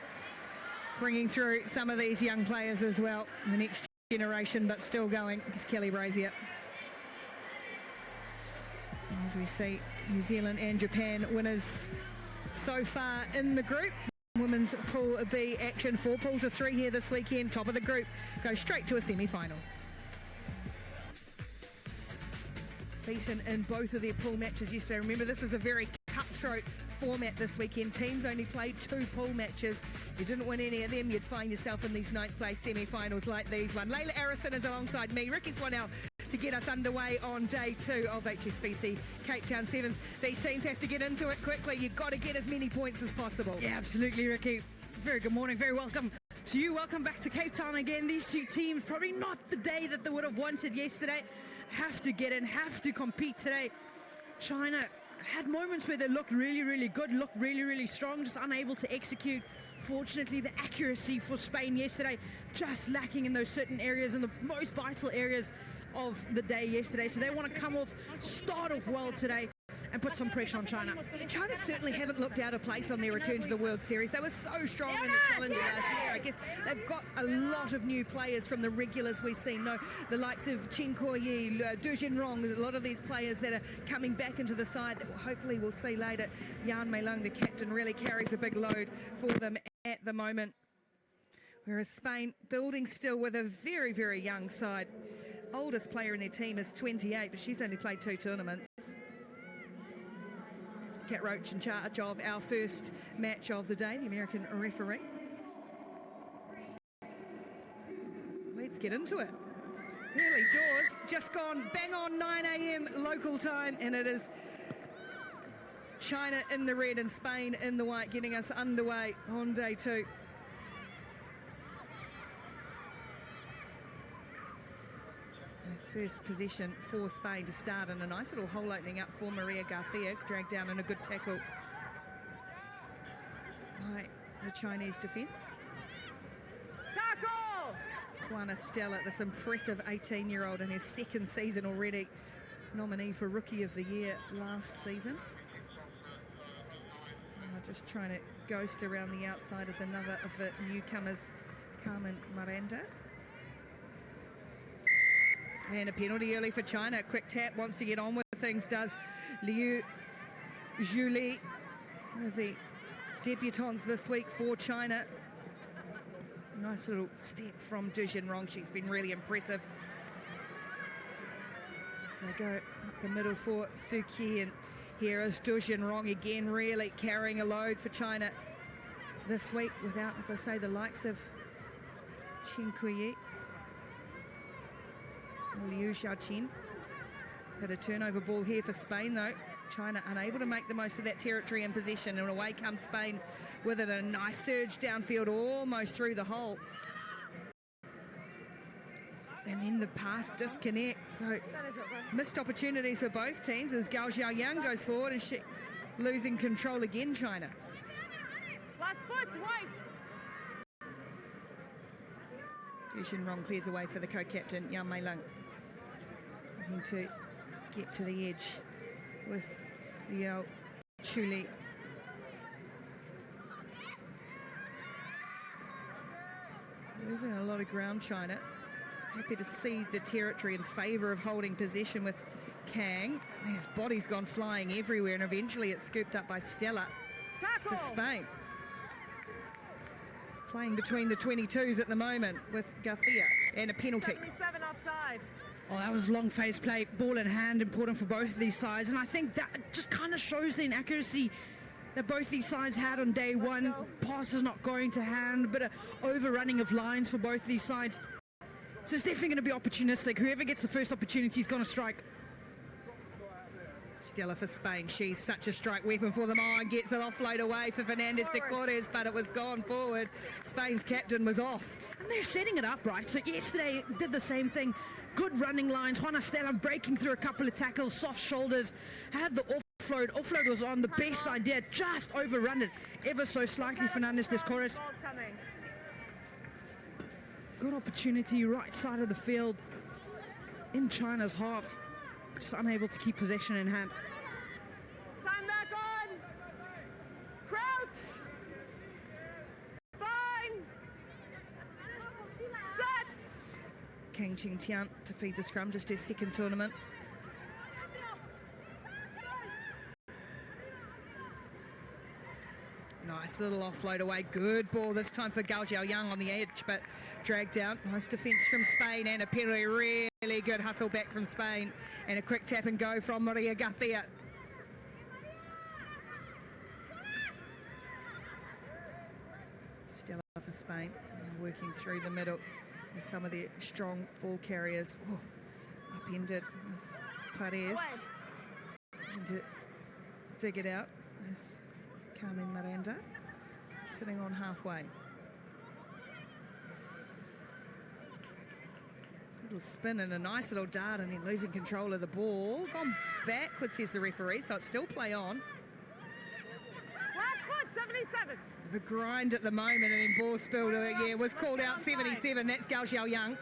bringing through some of these young players as well, the next generation, but still going, is Kelly Brazier. As we see, New Zealand and Japan winners so far in the group. Women's Pool B action, 4 pools of 3 here this weekend. Top of the group goes straight to a semi-final. Beaten in both of their pool matches yesterday. Remember, this is a very cutthroat format this weekend. Teams only played 2 pool matches. If you didn't win any of them, you'd find yourself in these ninth place semi-finals like these one. Layla Harrison is alongside me, Ricky Swanell, to get us underway on day 2 of HSBC Cape Town 7s. These teams have to get into it quickly. You've got to get as many points as possible. Yeah, absolutely, Ricky. Very good morning, very welcome to you. Welcome back to Cape Town again. These 2 teams, probably not the day that they would have wanted yesterday. Have to get in, have to compete today. China had moments where they looked really, really good, looked really, really strong, just unable to execute. Fortunately, the accuracy for Spain yesterday just lacking in those certain areas, in the most vital areas of the day yesterday. So they want to come off, start off well today and put some pressure on China. China certainly haven't looked out of place on their return to the World Series. They were so strong in the Challenger last year. I guess they've got a lot of new players from the regulars we've seen. No, the likes of Chen Kuo-yi, Du Jinrong, a lot of these players that are coming back into the side that hopefully we'll see later. Yan Mei-lung, the captain, really carries a big load for them at the moment. Whereas Spain building still with a very, very young side. Oldest player in their team is 28, but she's only played 2 tournaments. Kat Roach in charge of our first match of the day, the American referee. Let's get into it. Early doors, just gone bang on 9 a.m. local time, and it is China in the red and Spain in the white, getting us underway on day 2. First possession for Spain to start, and a nice little hole opening up for Maria Garcia, dragged down in a good tackle by the Chinese defence. Tackle! Juana Stella, this impressive 18-year-old in her 2nd season already, nominee for Rookie of the Year last season. Just trying to ghost around the outside as another of the newcomers, Carmen Miranda. And a penalty early for China. Quick tap, wants to get on with things, does Liu Julie, one of the debutants this week for China. Nice little step from Du Jinrong. She's been really impressive. So they go up the middle for Su Qi, and here is Du Jinrong again, really carrying a load for China this week without, as I say, the likes of Chen Kuo-yi. Liu Xiaoqin. Had a turnover ball here for Spain though. China unable to make the most of that territory and possession, and away comes Spain with it. A nice surge downfield, almost through the hole. And then the pass disconnect. So missed opportunities for both teams as Gao Xiaoyang goes forward, and she losing control again, China. Last foot, white. Du Jinrong clears away for the co-captain, Yan Mei-lung. Looking to get to the edge with Liu Chuli. Losing a lot of ground, China. Happy to see the territory in favour of holding possession with Kang. His body's gone flying everywhere, and eventually it's scooped up by Stella for Spain. playing between the 22s at the moment with Garcia and a penalty. 77 offside. Oh, that was long phase play, ball in hand, important for both of these sides. And I think that just kind of shows the inaccuracy that both these sides had on day one. Passes not going to hand, but an overrunning of lines for both these sides. So it's definitely going to be opportunistic. Whoever gets the first opportunity is going to strike. Stella for Spain. She's such a strike weapon for them. Oh, and gets it offload away for Fernandez de Cortes, but it was gone forward. Spain's captain was off. And they're setting it up right. So yesterday did the same thing. Good running lines. Juana Stella breaking through a couple of tackles, soft shoulders, had the offload. Offload was on the best idea, just overrun it ever so slightly. Fernandez de Cortes. Ball's coming. Good opportunity, right side of the field in China's half. Just unable to keep possession in hand. Time back on. Crouch. Bind. Set. Kang Ching Tian to feed the scrum, just his second tournament. Nice little offload away. Good ball this time for Gao Xiaoyang on the edge, but dragged down. Nice defence from Spain and a penalty. Really good hustle back from Spain and a quick tap and go from Maria Garcia. Stella for Spain, working through the middle with some of the strong ball carriers. Oh, upended as Paredes. And to dig it out as Carmen Miranda sitting on halfway. Little spin and a nice little dart and then losing control of the ball. Gone backwards, says the referee, so it's still play on. Last one, 77. The grind at the moment and then ball spilled. Yeah, was called out 77. That's Gao Xiaoyang.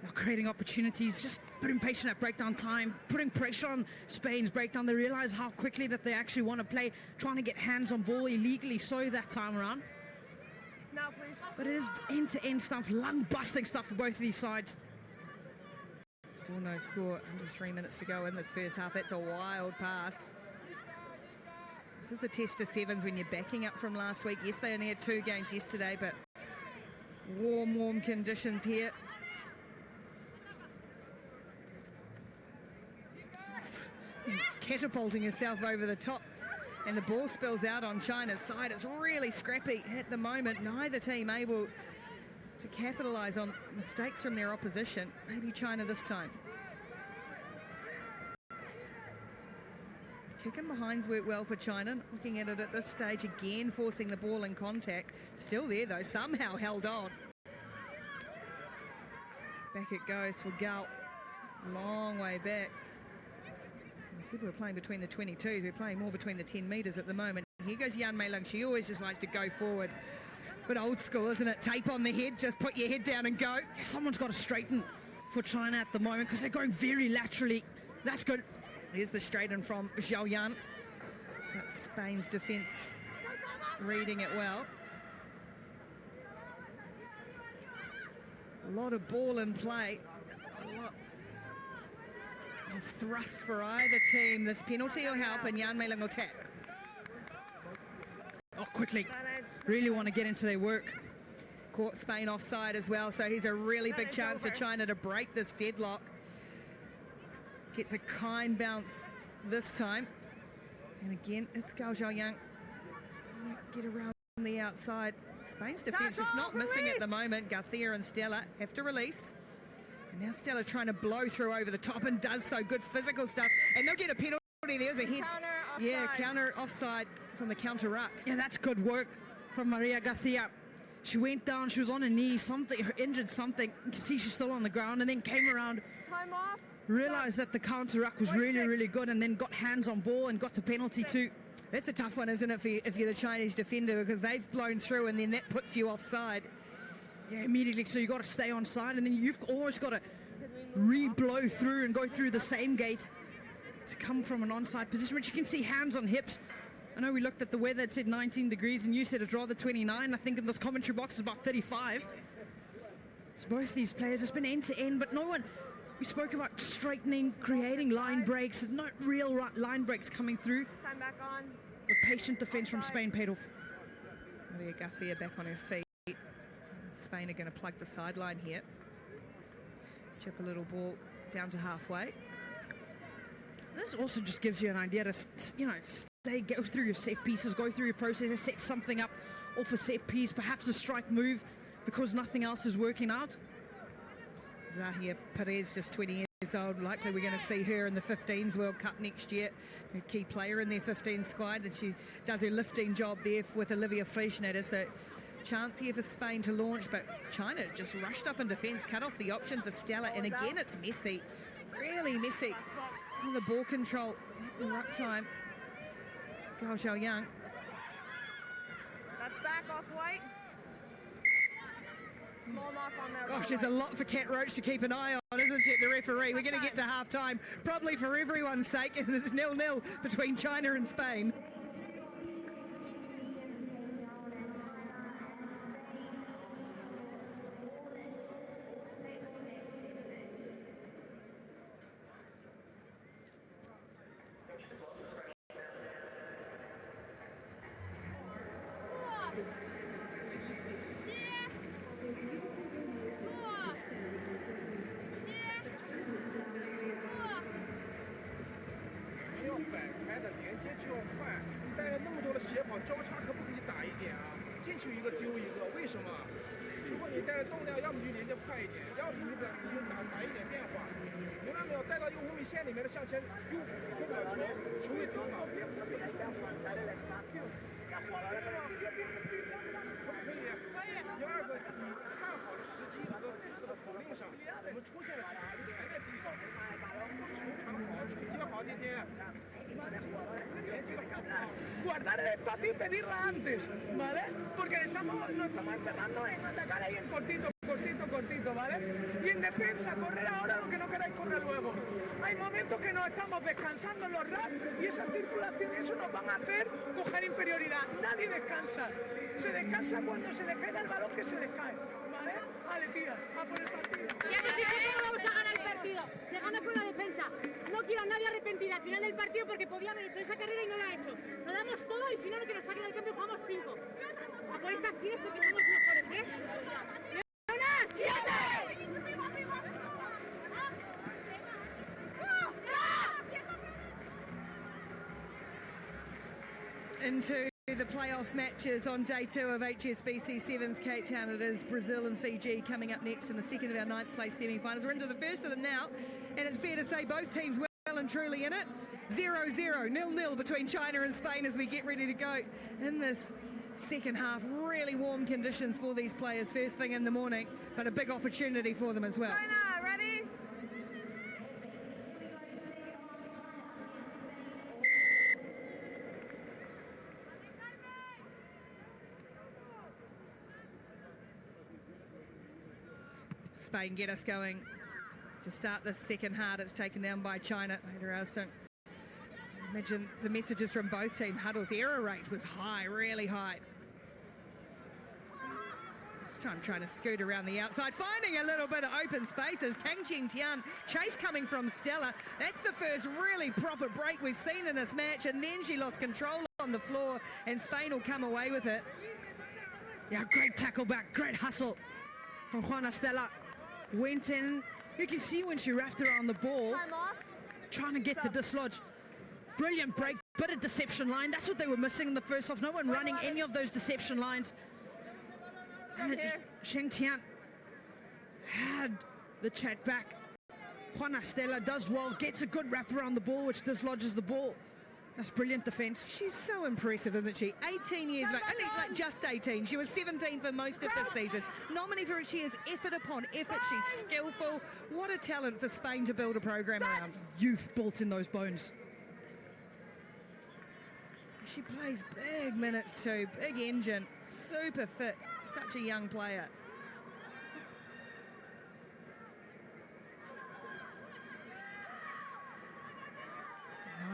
They're creating opportunities, just putting patient at breakdown time, putting pressure on Spain's breakdown. They realize how quickly that they actually want to play, trying to get hands on ball illegally so that time around. Now, please. But it is end-to-end stuff, lung-busting stuff for both of these sides. Still no score, under 3 minutes to go in this first half. That's a wild pass. This is the test of sevens when you're backing up from last week. Yes, they only had 2 games yesterday, but warm conditions here. Catapulting herself over the top, and the ball spills out on China's side. It's really scrappy at the moment. Neither team able to capitalise on mistakes from their opposition. Maybe China this time. Kick and behinds work well for China. Looking at it at this stage again, forcing the ball in contact. Still there though, somehow held on. Back it goes for Gao. Long way back. I said we were playing between the 22s. We're playing more between the 10 metres at the moment. Here goes Yan Mei Lung. She always just likes to go forward. But old school, isn't it? Tape on the head. Just put your head down and go. Yeah, someone's got to straighten for China at the moment because they're going very laterally. That's good. Here's the straighten from Zhao Yan. That's Spain's defence reading it well. A lot of ball in play. A lot of thrust for either team. This penalty will help and Yan Mei Lung will tap. Oh, quickly. Really want to get into their work. Caught Spain offside as well, so here's a really big chance for China to break this deadlock. Gets a kind bounce this time. And again, it's Gao Xiaoyang. Get around the outside. Spain's defence is not missing at the moment. Garcia and Stella have to release. And now Stella trying to blow through over the top and does so. Good physical stuff. And they'll get a penalty. There's a hit. Counter offside from the counter ruck. Yeah, that's good work from Maria Garcia. She went down, she was on her knee, injured something. You can see she's still on the ground and then came around. Time off. Realised that the counter ruck was really good and then got hands on ball and got the penalty too. That's a tough one, isn't it, if you're the Chinese defender, because they've blown through and then that puts you offside. Yeah, immediately. So you've got to stay on side and then you've always got to re-blow through and go through the same gate to come from an onside position, which you can see hands on hips. I know we looked at the weather, it said 19 degrees and you said it's rather 29. I think in this commentary box is about 35. So both these players, it's been end to end, but no one, we spoke about straightening, creating line breaks, not real line breaks coming through. Time back on. The patient defense from Spain paid off. Maria Garcia back on her feet. Spain are going to plug the sideline here. Chip a little ball down to halfway. This also just gives you an idea to, go through your set pieces, go through your processes, set something up off a set piece, perhaps a strike move because nothing else is working out. Zahia Perez, just 20 years old. Likely we're going to see her in the 15s World Cup next year. A key player in their 15 squad, and she does her lifting job there with Olivia Freixneder. So chance here for Spain to launch, but China just rushed up in defence, cut off the option for Stella, and again it's messy, really messy. And the ball control at the right time. Gao Xiaoyang. That's back off white. Small knock on there. Gosh, there's a lot for Kat Roach to keep an eye on, isn't it, the referee? We're going to get to half-time, probably for everyone's sake, and it's 0-0 between China and Spain. Guardar el espacio y pedirla antes, ¿vale? Porque nos estamos encerrando en atacar ahí en cortito, ¿vale? Y en defensa, correr ahora lo que no queráis correr luego. Hay momentos que nos estamos descansando en los racks y esas circulaciones, eso nos van a hacer coger inferioridad. Nadie descansa. Se descansa cuando se les cae el balón, que se les cae, ¿vale? Vale, tías, a por el partido. Ya que no vamos a ganar el partido, se gana con la defensa. No quiero a nadie arrepentida al final del partido porque podía haber hecho esa carrera y no la ha hecho. Lo damos todo y si no, que nos saquen del campo jugamos 5. A por estas chicas porque somos mejores, ¿eh? ¡Leonas! ¡7! Into the playoff matches on day 2 of HSBC Sevens Cape Town. It is Brazil and Fiji coming up next in the second of our 9th place semi-finals. We're into the first of them now, and it's fair to say both teams well and truly in it. 0-0, 0-0 between China and Spain as we get ready to go in this second half. Really warm conditions for these players first thing in the morning, but a big opportunity for them as well. China, ready? Spain get us going to start the second half. It's taken down by China. Imagine the messages from both teams. Huddle's error rate was high, really high. This time trying to scoot around the outside, finding a little bit of open spaces. Kang Cheng Tian, chase coming from Stella. That's the first really proper break we've seen in this match, and then she lost control on the floor, and Spain will come away with it. Yeah, great tackle back, great hustle from Juana Stella. Went in, you can see when she wrapped around the ball, trying to get to dislodge. Brilliant break, bit of deception line. That's what they were missing in the first half. No one running any of those deception lines. Sheng Tian had the chat back. Juana Stella does well, gets a good wrap around the ball, which dislodges the ball. That's brilliant defense. She's so impressive, isn't she? 18 years old, only like just 18. She was 17 for most of this season. Nominee for it, she is effort upon effort. She's skillful. What a talent for Spain to build a program around. Youth built in those bones. She plays big minutes too, big engine, super fit, such a young player.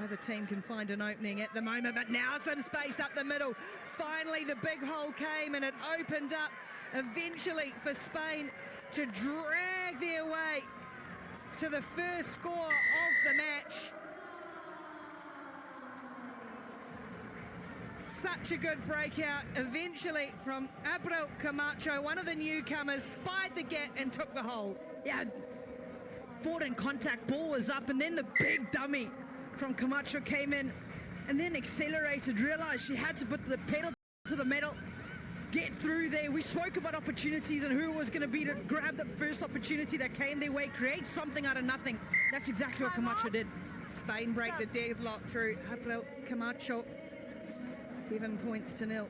Neither team can find an opening at the moment, but now some space up the middle. Finally, the big hole came and it opened up eventually for Spain to drag their way to the first score of the match. such a good breakout eventually from April Camacho, one of the newcomers, spied the gap and took the hole. Yeah, fought in contact, ball was up, and then the big dummy from Camacho came in and then accelerated, realized she had to put the pedal to the metal, get through there. We spoke about opportunities and who it was going to be to grab the first opportunity that came their way, create something out of nothing. That's exactly what Camacho did. Spain break the deadlock through April Camacho. 7 points to 0.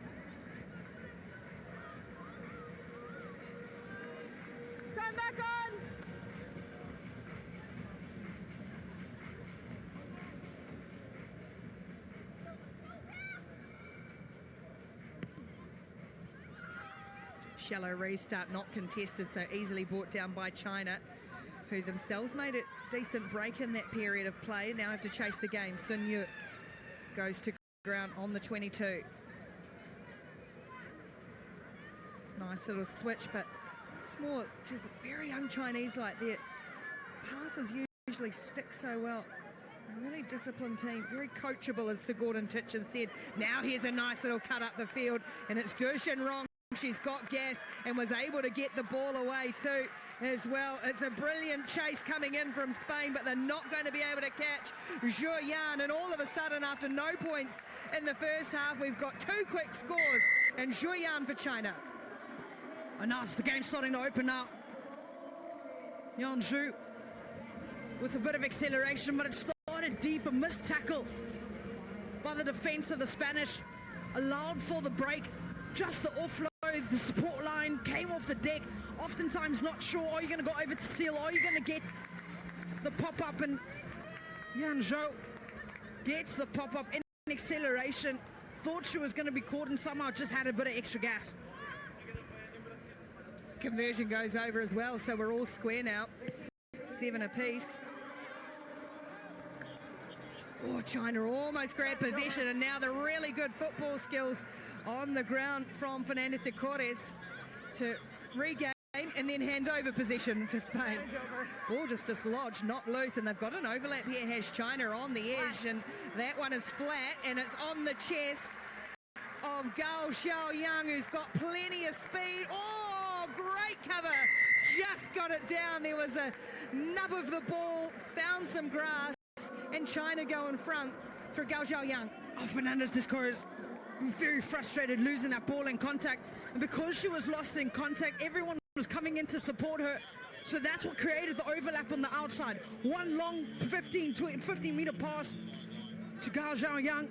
Time back on. Shallow restart, not contested, so easily brought down by China, who themselves made a decent break in that period of play. Now have to chase the game. Sun Yu goes to ground on the 22. Nice little switch, but it's more just very young Chinese like their passes usually stick so well. A really disciplined team, very coachable, as Sir Gordon Titchin said. Now here's a nice little cut up the field, and it's Dushin Rong. She's got gas and was able to get the ball away too as well. It's a brilliant chase coming in from Spain, but they're not going to be able to catch Zhu Yan. And all of a sudden, after no points in the first half, we've got 2 quick scores, and Zhu Yan for China. And now it's the game starting to open now. Yan Zhu with a bit of acceleration, but it started deep. A missed tackle by the defense of the Spanish allowed for the break. Just the offload, the support line came off the deck. Oftentimes not sure, are you going to go over to seal? Are you going to get the pop-up? And Yan Zhou gets the pop-up in acceleration. Thought she was going to be caught and somehow just had a bit of extra gas. Conversion goes over as well, so we're all square now. 7 apiece. Oh, China almost grabbed possession, and now the really good football skills on the ground from Fernandez de Corres to regain and then hand over possession for Spain. Ball just dislodged, not loose, and they've got an overlap here. Has China on the edge, and that one is flat, and it's on the chest of Gao Xiaoyang, who's got plenty of speed. Oh, great cover. Just got it down. There was a nub of the ball, found some grass, and China go in front through Gao Xiaoyang. Oh, Fernandez de Corres very frustrated losing that ball in contact, and because she was lost in contact, everyone was coming in to support her, so that's what created the overlap on the outside. One long 15 meter pass to Gao Xiaoyang.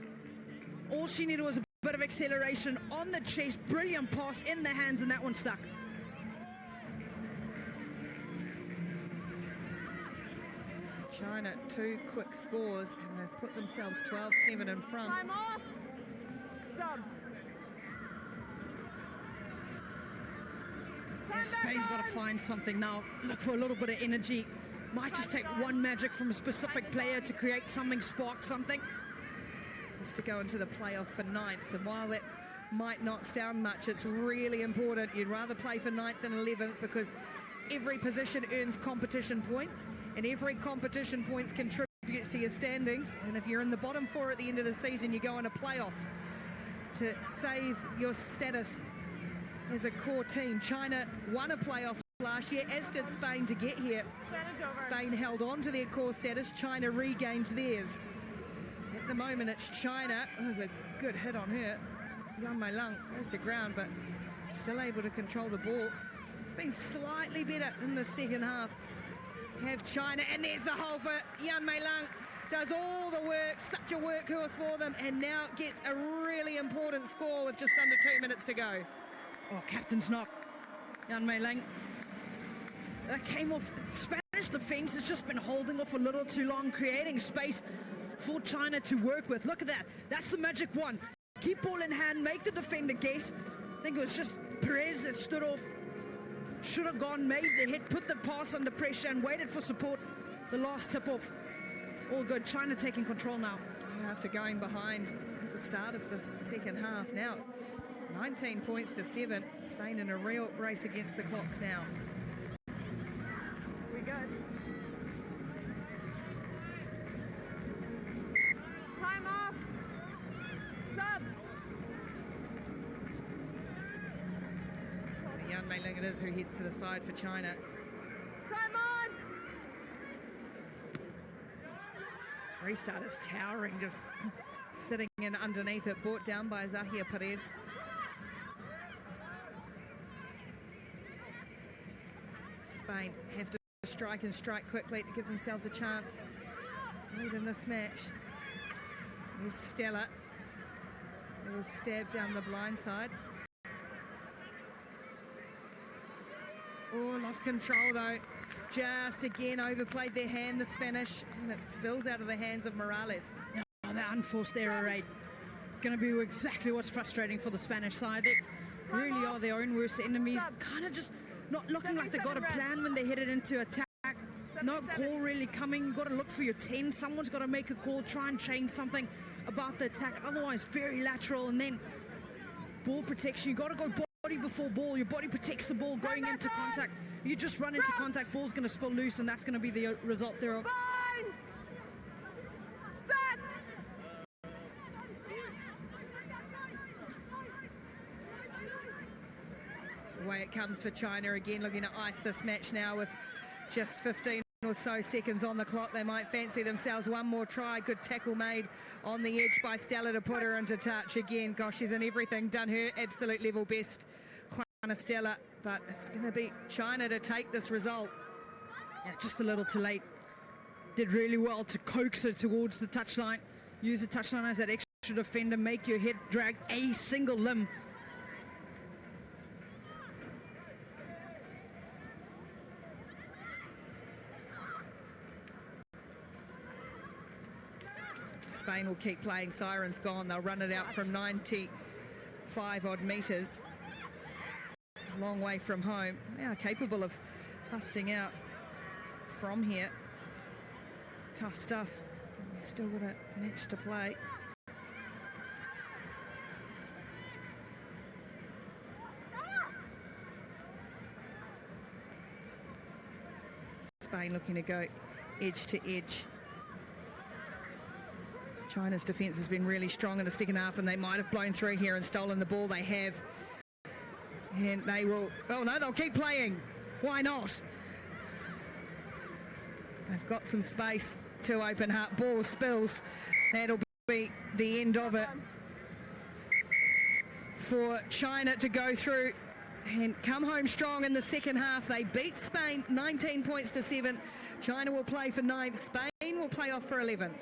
All she needed was a bit of acceleration on the chase. Brilliant pass in the hands, and that one stuck. China 2 quick scores, and they've put themselves 12-7 in front. Time off. Sub. Yeah, Spain's got to find something now. Look for a little bit of energy. Might just take one magic from a specific player to create something, spark something. Just to go into the playoff for 9th, and while that might not sound much, it's really important. You'd rather play for 9th than 11th, because every position earns competition points, and every competition points contributes to your standings. And if you're in the bottom 4 at the end of the season, you go on a playoff to save your status as a core team. China won a playoff last year, as did Spain, to get here. Spain held on to their core status. China regained theirs. At the moment, it's China. Oh, there's a good hit on her. Yan Mei Lang goes to ground, but still able to control the ball. It's been slightly better in the second half. Have China, and there's the hole for Yan Mei Lang. Does all the work, such a workhorse for them, and now gets a really important score with just under 2 minutes to go. Oh, captain's knock. Yan Mei Lang. That came off. Spanish defense has just been holding off a little too long, creating space for China to work with. Look at that. That's the magic one. Keep ball in hand, make the defender guess. I think it was just Perez that stood off. Should have gone, made the hit, put the pass under pressure, and waited for support. The last tip off. All good. China taking control now. After going behind at the start of the second half, now 19 points to 7. Spain in a real race against the clock now. We good. Time off. Sub. Fan Mei-ling it is who heads to the side for China. Time on! Restart is towering, just sitting in underneath it, brought down by Zahia Perez. Spain have to strike and strike quickly to give themselves a chance late in this match. Here's Stella. It was stabbed down the blind side. Oh, lost control though. Just again overplayed their hand, the Spanish, and it spills out of the hands of Morales. Oh, that unforced error rate. It's going to be exactly what's frustrating for the Spanish side. They really are their own worst enemies. Kind of just not looking like they got a plan when they headed into attack. No call really coming. You've got to look for your 10. Someone's got to make a call, try and change something about the attack. Otherwise, very lateral. And then ball protection. You've got to go body before ball. Your body protects the ball going into contact. You just run into contact, ball's going to spill loose, and that's going to be the result thereof. Bind! Set! Away it comes for China again, looking to ice this match now with just 15 or so seconds on the clock. They might fancy themselves one more try. Good tackle made on the edge by Stella to put her into touch again. Gosh, she's in everything, done her absolute level best. Juana Stella, but it's going to be China to take this result. Yeah, just a little too late. Did really well to coax her towards the touchline. Use the touchline as that extra defender. Make your head drag a single limb. Spain will keep playing. Siren's gone. They'll run it out from 95 odd metres. A long way from home. They are capable of busting out from here. Tough stuff. They've still got a match to play. Spain looking to go edge to edge. China's defence has been really strong in the second half, and they might have blown through here and stolen the ball. They have. And they will, oh no, they'll keep playing. Why not? They've got some space to open up. Ball spills. That'll be the end of it for China to go through and come home strong in the second half. They beat Spain 19 points to 7. China will play for 9th. Spain will play off for 11th.